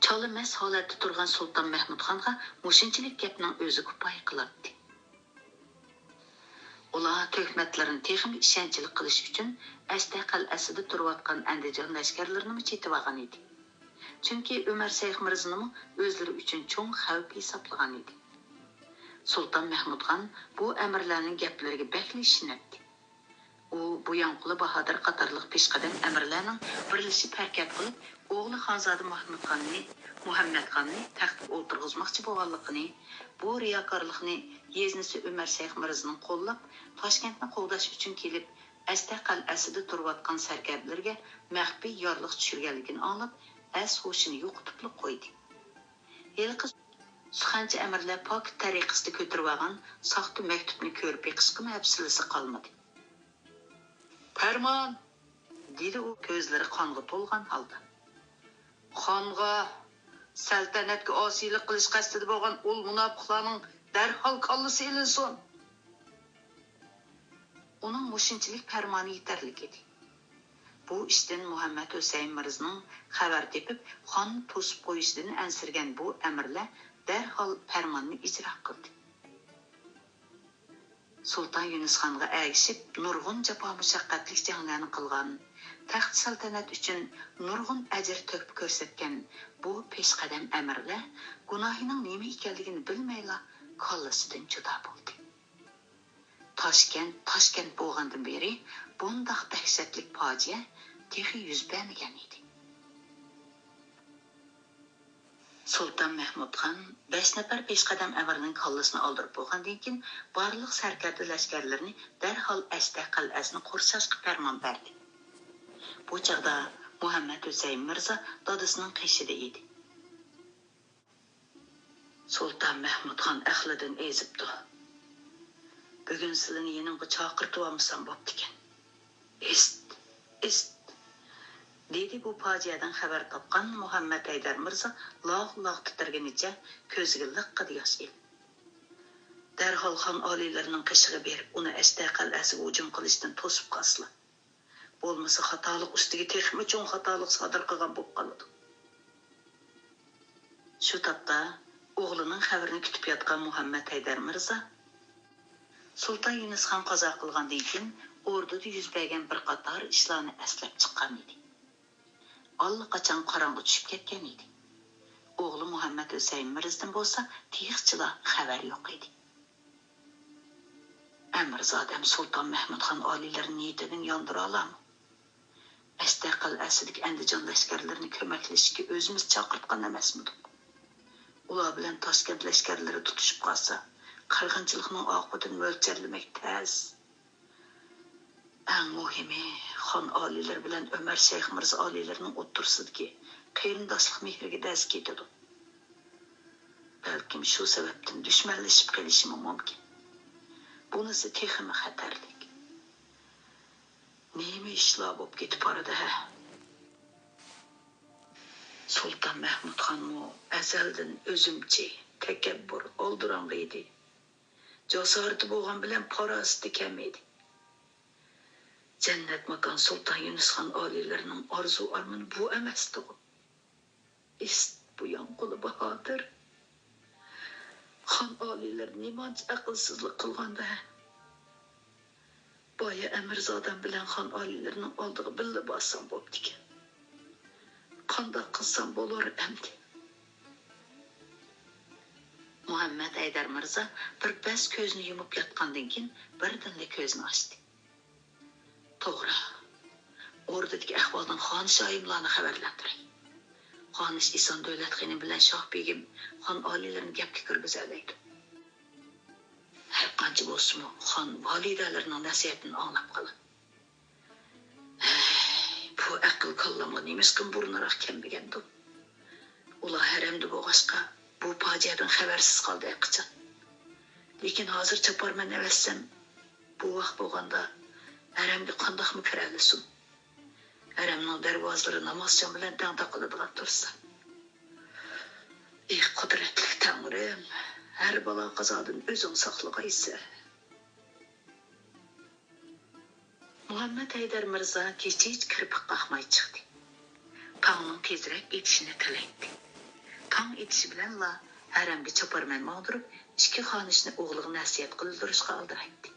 Cholimas holatda turgan Sulton Mahmud xonga mushinchilik gapning o'zi kifoya qiladi. Ular tuhmatlarini texnik ishonchli qilish uchun Ashtaqal Asadda turayotgan Andijon lashkarlarini chetib olgan edi. Chunki Umar Shayx Mirzani o'zlari uchun cho'ng xavf hisoblagan edi. Sulton Mahmud xon bu amirlarning gaplariga bakli ishinadi. u Buyanquli Bahodir qatorliq peshqadam amirlarning birlashib harakat qilib, o'g'li Xonzoda Muhammadxonni taxtga o'tirg'izmoqchi bo'lganligini, bu riyokorlikni yeznisi Umar Shayx Mirzaning qo'llab, Toshkentni qo'g'dash uchun kelib, Asta qal'asida turayotgan sarkarlarga maxfiy yorliq tushirganligini anglab, hushini yo'qotib qo'ydi. Yilqi Suxanchi amirlar pok tariqasida ko'tirib olgan soxta maktubni ko'rib yiqishga hafsalasi qolmadi. Farmon, dedi u ko'zlari qonga to'lgan holda. Xonga saltanatga osiylik qilish qasdida bo'lgan ul munofiqlarning darhol qallasi ilinsin. Uning mushunchalik farmoni yetarlik edi. Bu ishdan Muhammad Husayn Mirzaning xabar tepib, xon to'sib qo'yishidan ansirgan bu amirlar darhol farmonni ijro qildi. Sultan Yunusxonga ergishib, nurg'un jafo mushaqqatli janglarni qilgan, taxt saltanat uchun nurg'un ajr to'kib ko'rsatgan bu peshqadam amirlar gunohining nima ekanligini bilmayla kollasidan judo bo'ldi. Toshkent bo'lgandan beri bundoq dahshatli fojia texi yuz bermagan edi. Sultan Mahmudxon 5 nafar peshqadam amirning kollasini oldirib bo'lgandan keyin barliq sarkarda lashkarlarni darhol Asta qal'asini qo'rsashga farmon berdi. Bu chaqda Muhammad Husayn Mirza dadasining qishida edi. Sultan Mahmudxon ahlidan ezibdi. Bugun sizlarni yeningga chaqirtib olmasam bo'pti ekan. Ist dedi bu fojiadan xabar topgan Muhammad Haydar Mirza loq titirganicha ko'ziga liqqida yosh el. Darhol xon oliylarining qishig'i berib, uni Asta qal'asiga hujum qilishdan to'sib qolsa. Bo'lmasa xatolik ustiga texmi cho'ng xatolik sodir qilgan bo'lib qoladi. Shu topda o'g'lining xabarini kutib yotgan Muhammad Haydar Mirza Sultan Yunusxon qazo qilgandan keyin o'rdada yuz bergan bir qator ishlarni eslab chiqqan edi. Allaqachon qorong'i tushib ketgan edi. O'g'li Muhammad Husayn Mirzadan bo'lsa, tiyixchilar xabar yo'q edi. Amirzodam Sulton Mahmudxon oliylarini niyatidan yondira olammi? Asta qal'asidagi Andijon lashkarlarini ko'maklashishga o'zimiz chaqirtgan emasmidik? Ular bilan Toshkent lashkarlari tutishib qolsa, qirg'inchilikning oqibatini mo'ljallamak tez. Eng muhimi, xon oliylar bilan Umar Shayx Mirza oliylarining o'ttirsidagi qarindoshlik mehriga daz ketadi. Balkim shu sababdan dushmanlashib qolishi mumkin. Bunisi texmi xatarlik. Nima ishlar bo'lib ketib boradi ha? Sulton Mahmudxon azaldan o'zimchi, takabbur, oldirang'i edi. Jasorati bo'lgan bilan parosati kam edi. Jannat makon Sulton Yunusxon oliylarining orzu armoni bu emasdi. Buyanquli Bahodir xon oliylar nimancha aqlsizlik qilganda. Boya Amirzodam bilan xon oliylarining oldiga billa bossam bo'pti ekan. Qanday qilsam bo'lar endi? Muhammad Haydar Mirza bir bas ko'zni yumib yotgandan keyin birdanla ko'zini ochdi. To'g'ri. O'rdadagi ahvoldan xonishoyimlarni xabarlantiring. Xonish Ison Davlatxoni bilan Shoh begim xon oliylarini gapga kirgizalaydi. Har qancha bo'lsin, xon validalarining nasihatini anglab qolin. Bu aql kollamga nemiskin burunroq kelmagandim. Ular haramda bo'lg'ashqa bu fojiadan xabarsiz qoldi qachon. Lekin hozir chaparman evassam, bu vaqt bo'lganda haramga qandoqmi kiralisin? Haramning darvozalari namozjon bilan tang taqiladigan tursa. Ey qudratli Tangrim, har balo qazodan o'zing saqlag'aysa. Muhammad Haydar Mirza kech kirib qaqmay chiqdi. Tongning tezroq etishini tilaydi. Tong etishi bilanla haramga chaparman mog'dirib, ikki xonishni o'g'liga nasihat qildirishga oldiraydi.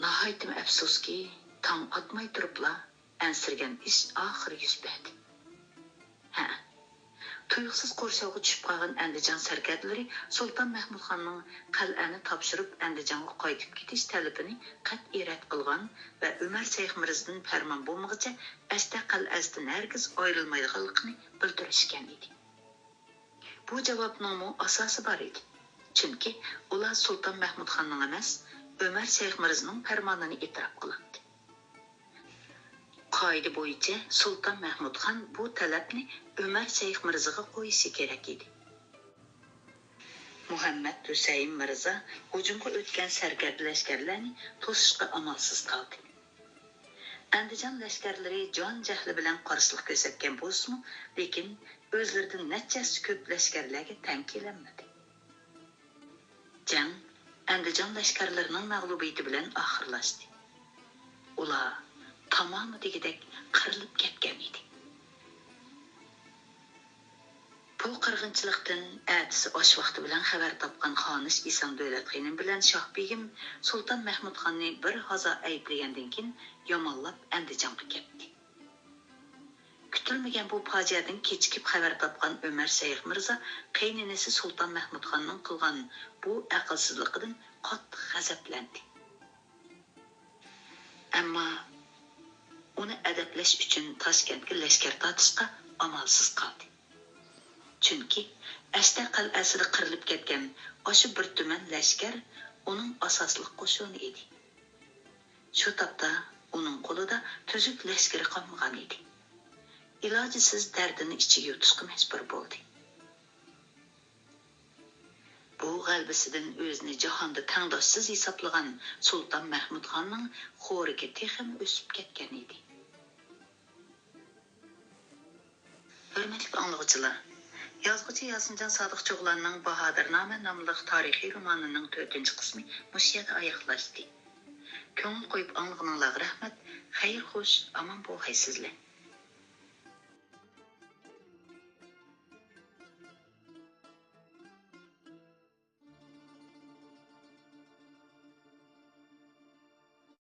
Nahaytim afsuski, tong otmay turibla ansirgan ish oxiri yuz berdi. Tuyuqsiz qo'rshovga tushib qolgan Andijon sarkardalari Sulton Mahmudxonning qal'ani topshirib Andijonga qaytib ketish talabini qat'iy rad qilgan va Umar Shayx Mirzdan farmon bo'lmaguncha Asta qal'asidan hargiz ayrilmaydiganligini bildirishgan edi. Bu javobning asosi bor edi. Chunki ular Sulton Mahmudxonning emas, Umar Shayx Mirzning farmonini e'tirof qildi. Qoida bo'yicha Sulton Mahmudxon bu talabni Umar Shayx Mirzaga qo'yishi kerak edi. Muhammad Husayn Mirza hujumga o'tgan sarkarda lashkarlarni to'sishga amalsiz qoldi. Andijon lashkarlari jon jahli bilan qarshilik ko'rsatgan bo'lsa-mu, lekin o'zlaridan nechasi ko'p lashkarlarga tang kelinmadi. Jang Andijon lashkarlarining mag'lubiyati bilan oxirlashdi. Ular tamomı degidek qirilib ketgan edi. Bu qirg'inchilikdan atisi osh vaqti bilan xabar topgan Xonish Isom Davlatxonim bilan Shohbegim Sulton Mahmudxonni bir hoza ayblagandan keyin yomonlab Andijonga ketdi. Kutilmagan bu fojiadan kechikib xabar topgan Umar Shayx Mirza qaynonasi Sulton Mahmudxonning qilgan bu aqlsizligidan qattiq g'azablandi. Ammo uni adaplash uchun Toshkentga lashkar tortishga amalsiz qoldi. Chunki Ashtar qal'asida qirilib ketgan o'sha bir tuman lashkar uning asosli qo'shini edi. Shu topda uning qo'lida tuzuk lashkari qolmagan edi. Ilojisiz dardini ichiga yutishga majbur bo'ldi. Bu g'albisidan o'zini jahonda tangdoshsiz hisoblagan Sulton Mahmudxonning xo'rigi texim o'sib ketgan edi. Hurmatli anglag'uchilar, yozuvchi Yosinjon Sodiqcho'g'lanning Bahodirnoma nomli tarixiy romanining 4-qismi mush yerda oyoqlashdi. Ko'ngil qo'yib anglag'aninglarga rahmat, xayr xo'sh, omon bo'lgaysizlar.